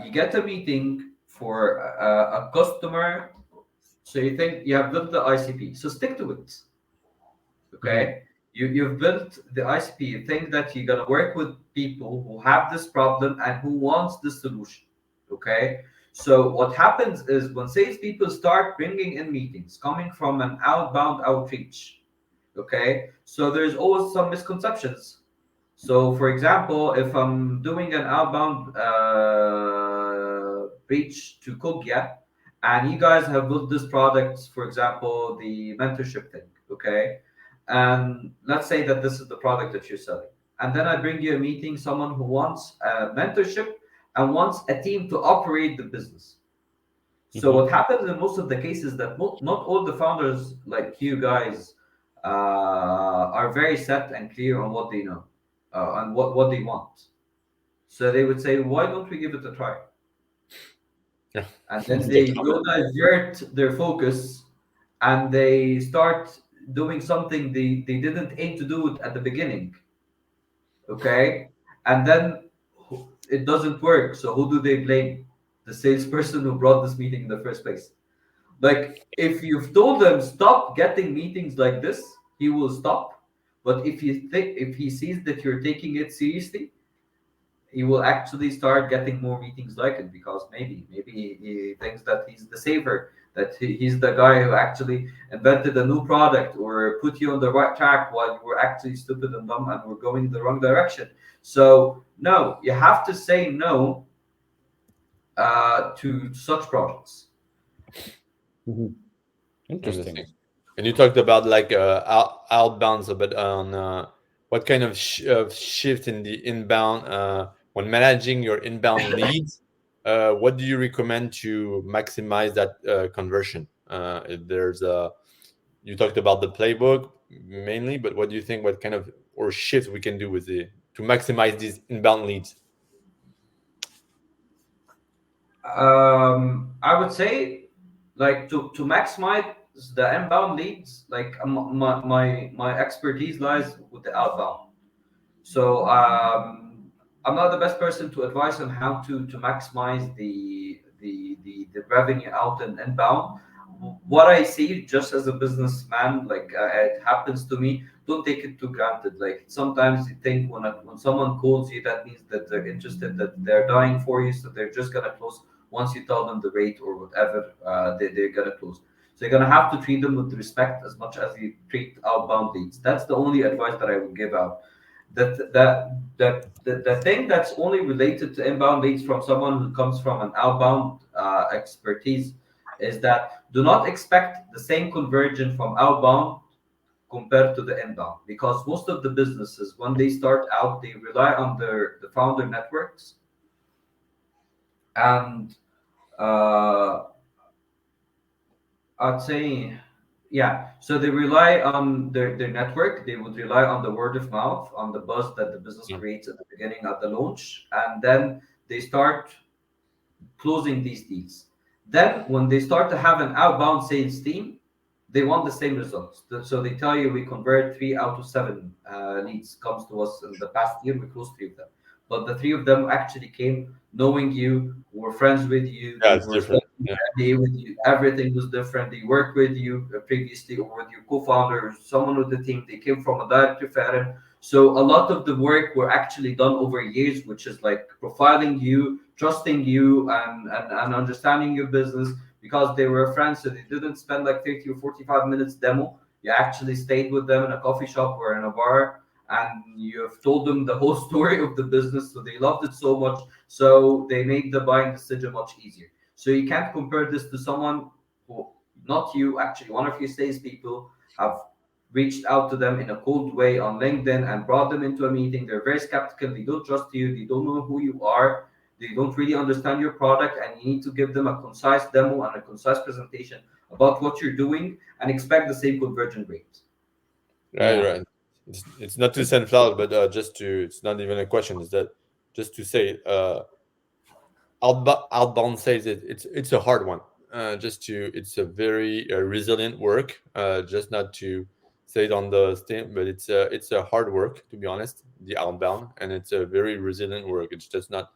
you get a meeting for a customer, so you think you have built the ICP, so stick to it. Mhm. Okay, you've built the ICP. You think that you're gonna work with people who have this problem and who wants this solution. Okay, so what happens is when salespeople start bringing in meetings coming from an outbound outreach, okay, so there's always some misconceptions. So for example, if I'm doing an outbound reach to Kogya, and you guys have built this product, for example, the mentorship thing, okay, and let's say that this is the product that you're selling, and then I bring you a meeting, someone who wants mentorship and wants a team to operate the business. So Mhm. what happens in most of the cases that not all the founders like you guys are very set and clear on what they know and what they want. So they would say, why don't we give it a try? Yeah. And then Stick they to go divert their focus, and they start doing something they didn't aim to do it at the beginning. Okay. And then it doesn't work. So who do they blame? The salesperson who brought this meeting in the first place. Like, if you've told them stop getting meetings like this, he will stop. But if he sees that you're taking it seriously, he will actually start getting more meetings like it, because maybe he thinks that he's the saver, that he's the guy who actually invented a new product or put you on the right track while you were actually stupid and dumb and were going in the wrong direction. So no, you have to say no to such projects. Mhm. Interesting. Understand. And you talked about like outbounds, but on what kind of shift in the inbound when managing your inbound leads. What do you recommend to maximize that conversion? If there's a, you talked about the playbook mainly, but what do you think? What kind of or shift we can do with the to maximize these inbound leads? I would say, like, to maximize the inbound leads, like my expertise lies with the outbound. So I'm not the best person to advise on how to maximize the revenue out and inbound. What I see just as a businessman, like it happens to me, don't take it to granted. Like sometimes you think when someone calls you, that means that they're interested, that they're dying for you, so they're just gonna close once you tell them the rate or whatever they're gonna close. So you're gonna have to treat them with respect as much as you treat outbound leads. That's the only advice that I would give out. The thing that's only related to inbound leads from someone who comes from an outbound expertise is that do not expect the same conversion from outbound compared to the inbound, because most of the businesses when they start out they rely on the founder networks, and uh, I'd say, yeah. So they rely on their network. They would rely on the word of mouth, on the buzz that the business Mm. creates at the beginning, at the launch, and then they start closing these deals. Then, when they start to have an outbound sales team, they want the same results. So they tell you we convert 3 out of 7 leads comes to us in the past year. We closed 3 of them, but the 3 of them actually came knowing you, were friends with you, Yeah, they it's were different. spending Yeah. a day with you. Everything was different. They worked with you previously, or with your co-founder, or someone with the team. They came from a direct referral. So a lot of the work were actually done over years, which is like profiling you, trusting you, and understanding your business, because they were friends. So they didn't spend like 30 or 45 minutes demo. You actually stayed with them in a coffee shop or in a bar, and you've told them the whole story of the business. So they loved it so much. So they made the buying decision much easier. So you can't compare this to someone who, not you, actually, one of your salespeople have reached out to them in a cold way on LinkedIn and brought them into a meeting. They're very skeptical. They don't trust you. They don't know who you are. They don't really understand your product. And you need to give them a concise demo and a concise presentation about what you're doing and expect the same conversion rate. Right, Yeah. right. It's not to send flowers, but just to, it's not even a question. Is that just to say, outbound sales, it's a hard one. Just to, it's a very resilient work. Just not to say it on the stem, but it's a hard work, to be honest. The outbound, and it's a very resilient work. It's just not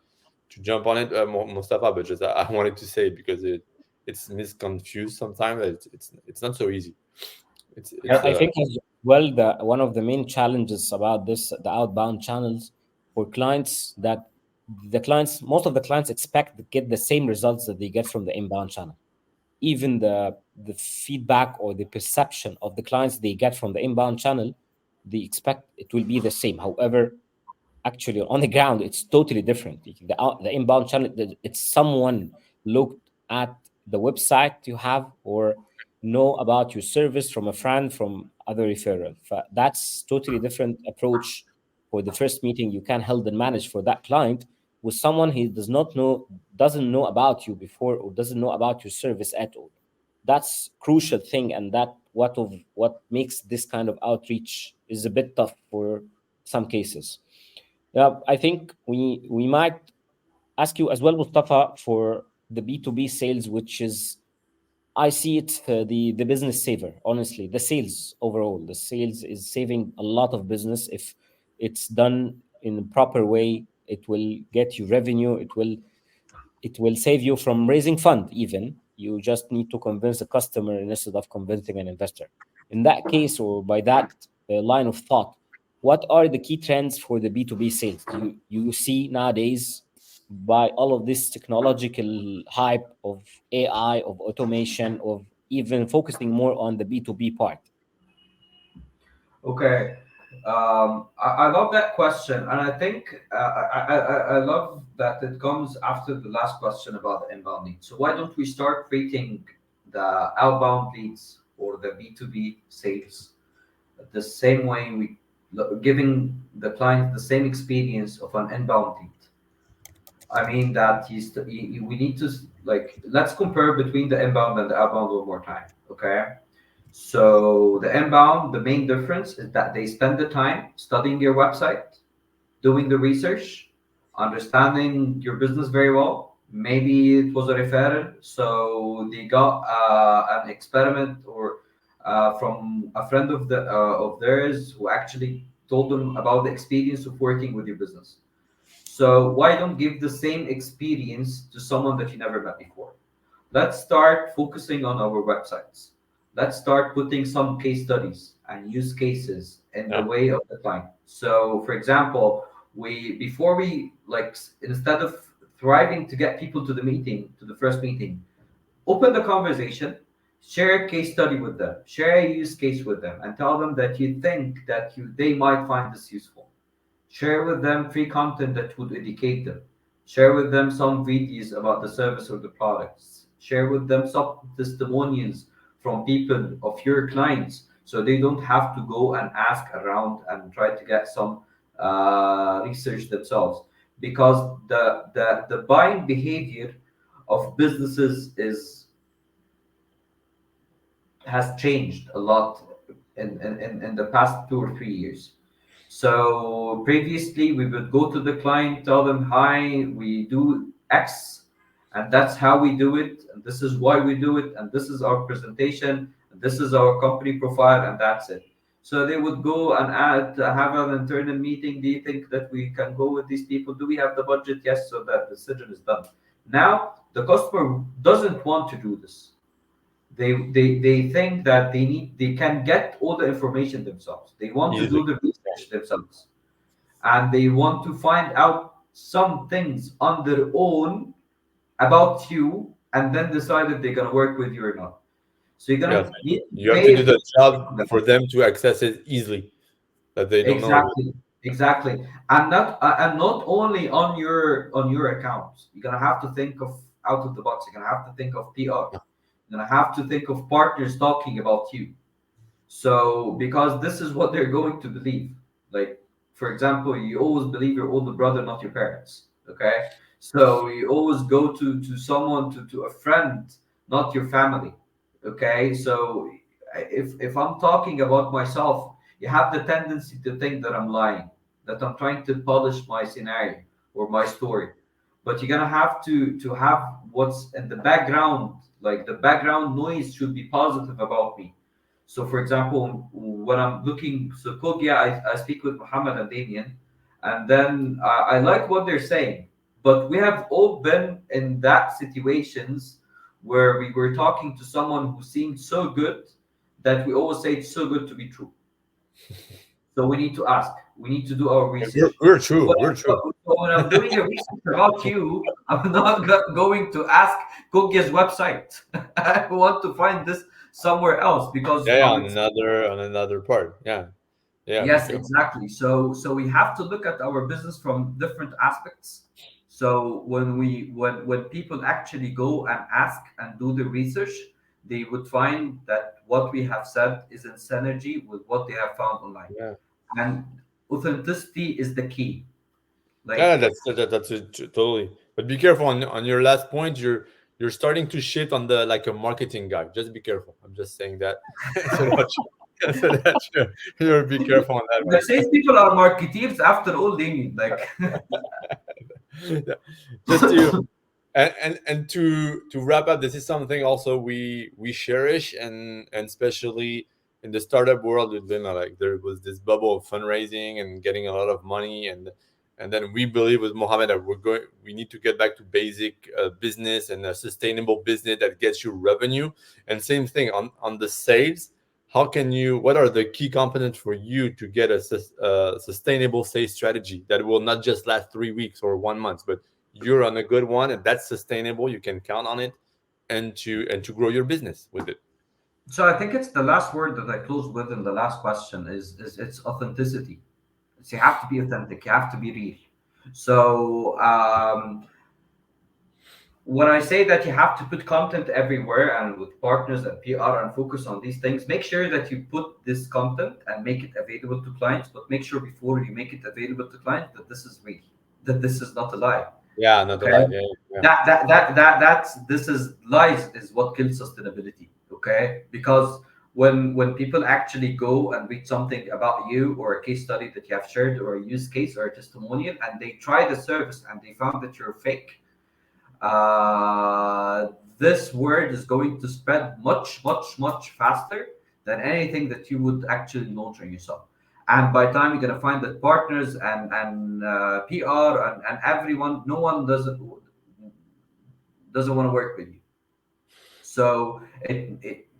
to jump on it, Mustafa, but just I wanted to say it because it's misconfused sometimes. It's not so easy. It's I think as well, the one of the main challenges about this, the outbound channels for clients, that the clients, most of the clients expect to get the same results that they get from the inbound channel. Even the feedback or the perception of the clients they get from the inbound channel, they expect it will be the same. However, actually on the ground it's totally different. The inbound channel, it's someone looked at the website you have or know about your service from a friend, from other referral. That's totally different approach for the first meeting you can hold and manage for that client with someone he doesn't know about you before, or doesn't know about your service at all. That's crucial thing, and that what makes this kind of outreach is a bit tough for some cases. Yeah, I think we might ask you as well, Mustafa, for the B2B sales, which is, I see it, the business saver. Honestly, the sales overall, the sales is saving a lot of business if it's done in a proper way. It will get you revenue. It will save you from raising fund. Even you just need to convince a customer instead of convincing an investor. In that case, or by that line of thought, what are the key trends for the B2B sales you see nowadays, by all of this technological hype of AI, of automation, of even focusing more on the B2B part? Okay. I love that question, and I think I love that it comes after the last question about the inbound leads. So why don't we start treating the outbound leads or the B2B sales the same way we giving the client the same experience of an inbound lead. I mean that we need to like, let's compare between the inbound and the outbound one more time. Okay. So the inbound, the main difference is that they spend the time studying your website, doing the research, understanding your business very well. Maybe it was a referral, so they got an experiment or from a friend of theirs who actually told them about the experience of working with your business. So why don't give the same experience to someone that you never met before? Let's start focusing on our websites. Let's start putting some case studies and use cases in the yeah, way of the client. So, for example, we before we like instead of thriving to get people to the meeting, to the first meeting, open the conversation, share a case study with them, share a use case with them, and tell them that you think that they might find this useful. Share with them free content that would educate them. Share with them some videos about the service or the products. share with them some testimonials from people of your clients, so they don't have to go and ask around and try to get some research themselves. Because the buying behavior of businesses is has changed a lot in the past 2 or 3 years. So previously, we would go to the client, tell them, "Hi, we do X, and that's how we do it, and this is why we do it, and this is our presentation, and this is our company profile, and that's it." So they would go and have an internal meeting. Do you think that we can go with these people? Do we have the budget? Yes, so that decision is done. Now the customer doesn't want to do this. They think that they can get all the information themselves. They want to Easily. do the research themselves, and they want to find out some things on their own about you, and then decide if they're gonna work with you or not. So you're Yes, gonna need to you have to pay do the attention job to for them. them to access it easily, that they don't know. Exactly, exactly, and not only on your accounts. You're gonna have to think of out of the box. You're gonna have to think of PR. You're gonna have to think of partners talking about you. So, because this is what they're going to believe. Like, for example, you always believe your older brother, not your parents. Okay. So you always go to someone, to a friend, not your family. Okay. So if I'm talking about myself, you have the tendency to think that I'm lying, that I'm trying to polish my scenario or my story. But you're gonna have to have what's in the background, like the background noise should be positive about me. So, for example, when I'm looking, so Kogia, I speak with Mohamed and Damien, and then I like what they're saying. But we have all been in that situations where we were talking to someone who seemed so good that we always say it's so good to be true. So we need to ask. We need to do our research. We're So true. We're true. when I'm doing a research about you, I'm not going to ask Kogia's website. I want to find this somewhere else because Yeah, yeah, from its. on another part. Yeah, yeah. Yes, exactly. So we have to look at our business from different aspects. So when people actually go and ask and do the research, they would find that what we have said is in synergy with what they have found online. Yeah, And authenticity is the key. yeah. Like, That's it, totally. But be careful on your last point. You're starting to shit on the like a marketing guy. Just be careful. I'm just saying that so that so that you're be careful on that the one. sales people are marketeers after all, they mean like. Just to and to wrap up, this is something also we cherish, and especially in the startup world, we've been like there was this bubble of fundraising and getting a lot of money, and then we believe with Mohammed that we need to get back to basic business and a sustainable business that gets you revenue. And same thing on the sales. How can you? What are the key components for you to get a sustainable sales strategy that will not just last 3 weeks or 1 month, but you're on a good one and that's sustainable. You can count on it, and to grow your business with it. So I think it's the last word that I closed with in the last question is it's authenticity. So you have to be authentic. You have to be real. So when I say that you have to put content everywhere and with partners and PR and focus on these things, make sure that you put this content and make it available to clients. But make sure before you make it available to clients that this is real, that this is not a lie. Yeah, not a Okay, lie. Yeah, yeah. that's this is lies is what kills sustainability. Okay, because when people actually go and read something about you or a case study that you have shared or a use case or a testimonial and they try the service and they found that you're fake, uh, this word is going to spread much faster than anything that you would actually launch on yourself. And by the time you're gonna find that partners and PR and everyone, no one doesn't want to work with you. So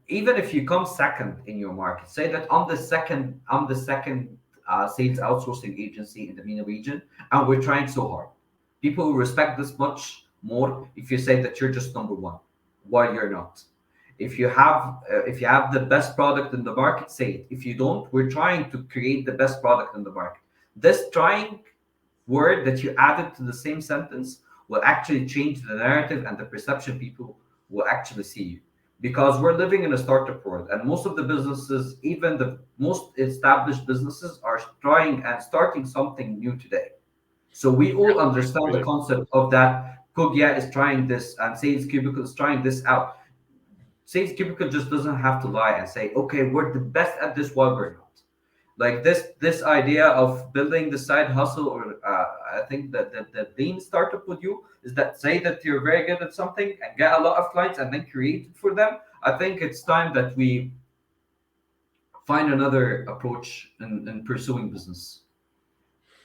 even if you come second in your market, say that I'm the second sales outsourcing agency in the MENA region, and we're trying so hard. People will respect this much more if you say that you're just number one, while you're not. If you have the best product in the market, say it. If you don't, we're trying to create the best product in the market. This trying word that you added to the same sentence will actually change the narrative and the perception people will actually see you, because we're living in a startup world, and most of the businesses, even the most established businesses, are trying and starting something new today. So we all understand the Really. concept of that. Kogya is trying this, and Sales Cubicle is trying this out. Sales Cubicle just doesn't have to lie and say, okay, we're the best at this while we're not. Like this idea of building the side hustle, or I think that the lean startup with you is that say that you're very good at something and get a lot of clients and then create it for them. I think it's time that we find another approach in pursuing business,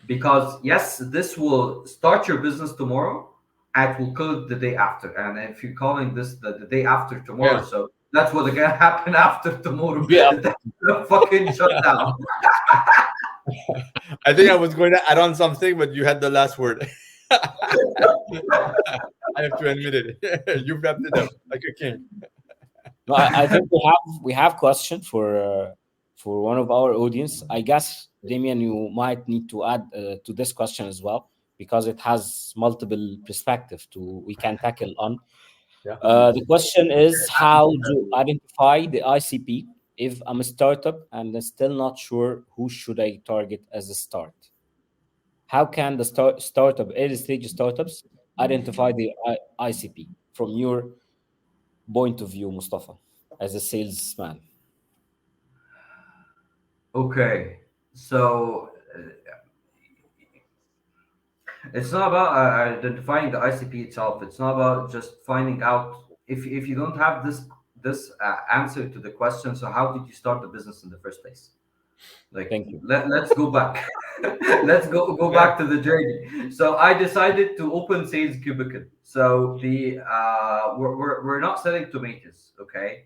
because yes, this will start your business tomorrow and it will kill it the day after. And if you're calling this the day after tomorrow, Yeah. so that's what gonna happen after tomorrow. Yeah. That's a fucking shutdown. I think I was going to add on something, but you had the last word. I have to admit it. You wrapped it up like a king. No, I think we have question for one of our audience. I guess Damien, you might need to add to this question as well, because it has multiple perspective to we can tackle on. Yeah. The question is how to identify the ICP if I'm a startup and I'm still not sure who should I target as a start. How can the startup early stage startups identify the ICP from your point of view, Mustafa, as a salesman? Okay, so it's not about identifying the ICP itself. It's not about just finding out if you don't have this answer to the question. So how did you start the business in the first place? Like Thank you. let's go back. Let's go Yeah. back to the journey. So I decided to open Sales Cubicle. So the we're not selling tomatoes, okay?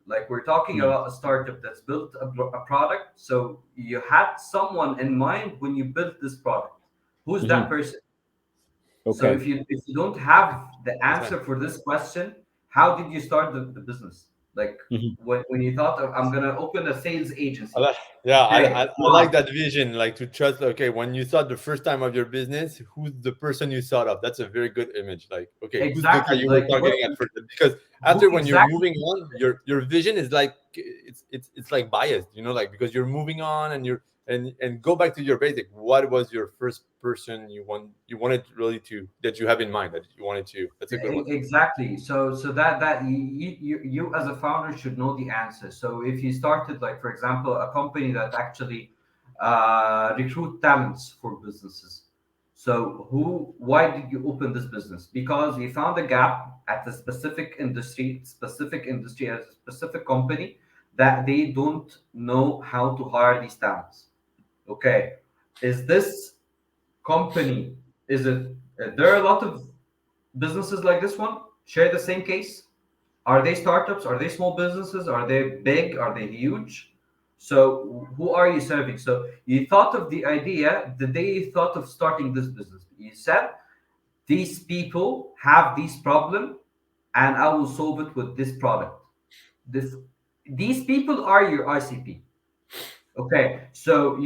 Like we're talking Mhm. about a startup that's built a product. So you had someone in mind when you built this product. Who's that Mhm. person? So Okay. if you don't have the That's fine. answer for this question, how did you start the business? Like Mhm. when you thought of, I'm gonna open a sales I agency. like, yeah, Okay, I like wow, that vision, like to trust. Okay, when you thought the first time of your business, who's the person you thought of? That's a very good image. Like, okay, who's the guy exactly. you were Like what? targeting at first? Because Who after when you're exactly? moving on, your vision is like it's like biased, like because you're moving on and you're and go back to your basic. What was your first person you wanted really to that you have in mind that you wanted to? That's a good one. Exactly. So that you as a founder should know the answer. So if you started, like for example, a company that actually recruit talents for businesses. So why did you open this business? Because you found a gap at a specific industry, at a specific company, that they don't know how to hire these talents. Okay, is this company? Is it? There are a lot of businesses like this one share the same case. Are they startups? Are they small businesses? Are they big? Are they huge? So who are you serving? So you thought of the idea the day you thought of starting this business. You said these people have this problem and I will solve it with this product. This these people are your ICP. Okay, so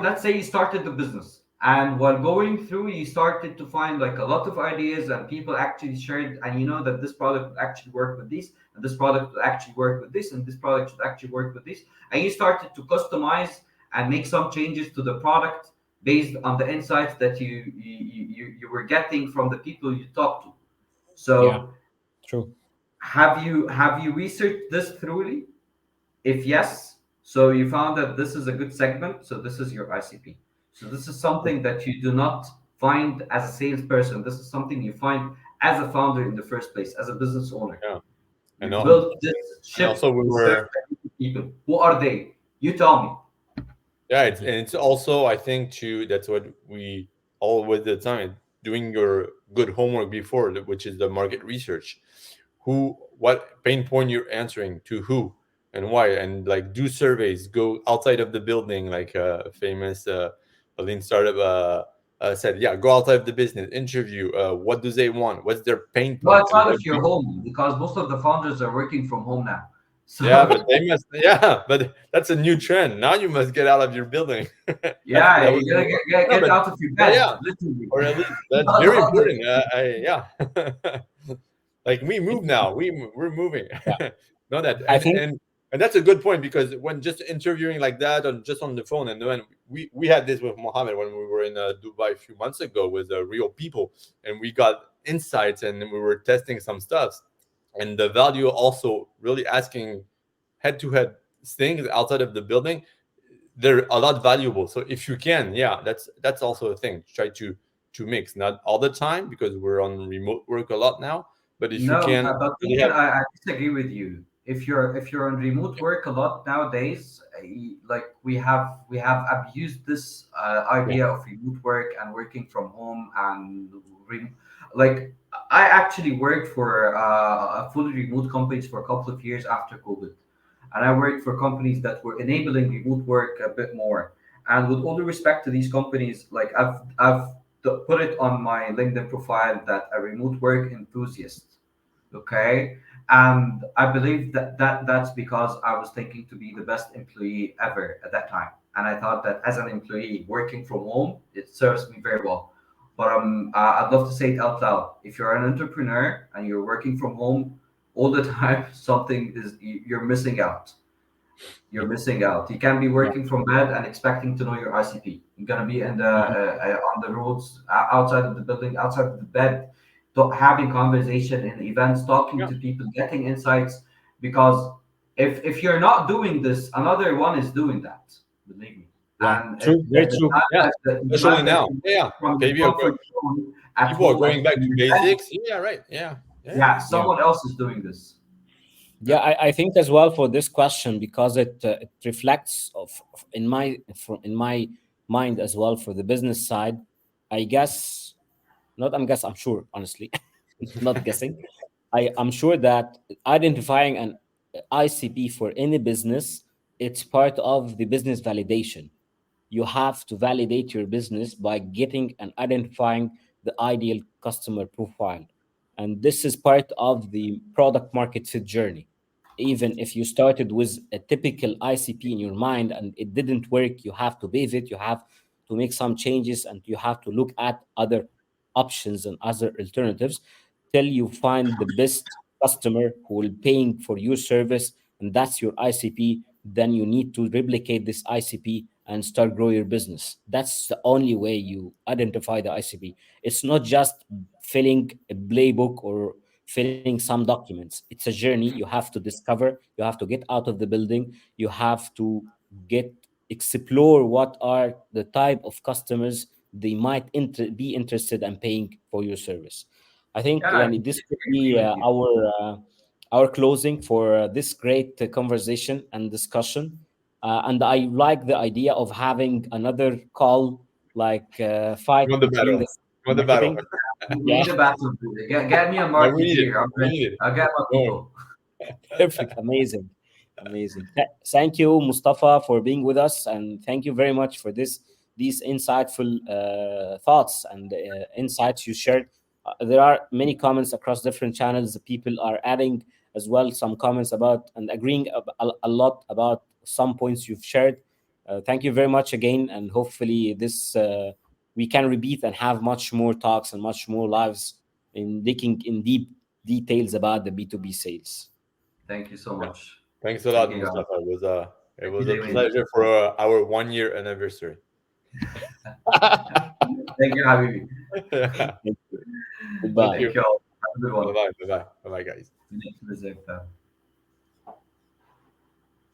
let's say you started the business, and while going through, you started to find like a lot of ideas, and people actually shared, and you know that this product would actually work with this, and this product would actually work with this, and this product should actually work with this, and you started to customize and make some changes to the product based on the insights that you were getting from the people you talked to. Yeah. So True. have you researched this thoroughly? If yes, so you found that this is a good segment, so this is your ICP. So this is something that you do not find as a salesperson. This is something you find as a founder in the first place, as a business owner. Yeah, I You know. Mhm. built this And ship also we to serve were people. Who are they? You tell me. Yeah, it's Mhm. and it's also I think too that's what we all with the time doing your good homework before, which is the market research. Who, what pain point you're answering to who and why, and like do surveys, go outside of the building, like a famous lean startup said, yeah, go outside of the business, interview. What do they want? What's their pain Well, point, it's and not what if do you're home, because most of the founders are working from home now. yeah, So but they must. Yeah, but that's a new trend. Now you must get out of your building. yeah, That was you gotta no, get out of your but bed, yeah, literally. or at least that's Not very other. important. Yeah. Like we move now, we're moving. Yeah, No, that I think. and that's a good point, because when just interviewing like that on just on the phone, and when we had this with Mohammed when we were in Dubai a few months ago with real people, and we got insights and we were testing some stuff, and the value also really asking head to head things outside of the building, they're a lot valuable. So if you can, yeah, that's also a thing. Try to mix, not all the time because we're on remote work a lot now, but if you No, can but really even have, I disagree with you. If you're on remote work a lot nowadays, like we have abused this yeah, idea of remote work and working from home and like I actually worked for a fully remote companies for a couple of years after COVID, and I worked for companies that were enabling remote work a bit more. And with all due respect to these companies, like I've put it on my LinkedIn profile that a remote work enthusiast. Okay, and I believe that's because I was thinking to be the best employee ever at that time, and I thought that as an employee working from home, it serves me very well. But I'd love to say it out loud. If you're an entrepreneur and you're working from home all the time, something is you're missing out. You're missing out. You can't be Yeah. working from bed and expecting to know your ICP. You're gonna be in the Mhm. on the roads, outside of the building, outside of the bed, having conversation in events, talking yeah, to people, getting insights. Because if you're not doing this, another one is doing that. Believe me. Yeah, And true, very true. yeah, the especially time that now. you Yeah, yeah. from your Maybe comfort zone at people are home going and back in to your bed, basics. Yeah, right. Yeah, yeah, yeah, Yeah. someone else is doing this. Yeah, I think as well for this question because it reflects in in my mind as well for the business side. I guess not. I'm sure, honestly, not guessing. I'm sure that identifying an ICP for any business, it's part of the business validation. You have to validate your business by getting and identifying the ideal customer profile. And this is part of the product market fit journey. Even if you started with a typical ICP in your mind and it didn't work, you have to pivot, you have to make some changes, and you have to look at other options and other alternatives till you find the best customer who will paying for your service, and that's your ICP. Then you need to replicate this ICP and start grow your business. That's the only way you identify the ICP. It's not just filling a playbook or filling some documents. It's a journey. You have to discover, you have to get out of the building, you have to get explore what are the type of customers they might be interested in paying for your service. I think Yeah, I yani, this could completely be agree with you. our closing for this great conversation and discussion. And I like the idea of having another call, like you fight won the between battle. the You won the battle. marketing. We Yeah, need a bathroom. Get me a Yeah, we need it. marketeer. I'm We ready. need it. I'll get my Don't worry. people. perfect, amazing, amazing. Thank you, Mustafa, for being with us, and thank you very much for these insightful thoughts and insights you shared. There are many comments across different channels. People are adding as well some comments about and agreeing a lot about some points you've shared. Thank you very much again, and hopefully this we can repeat and have much more talks and much more lives in digging in deep details about the B2B sales. Thank you so much. Thanks a Thank lot, you, guys. Mustafa. It Thank was you, a Damien. pleasure for our 1 year anniversary. Thank you, Habibi. Thank Thank you. you. Goodbye. Thank you all. Have a good Bye one. bye. Bye bye. Bye bye, guys. Next visit.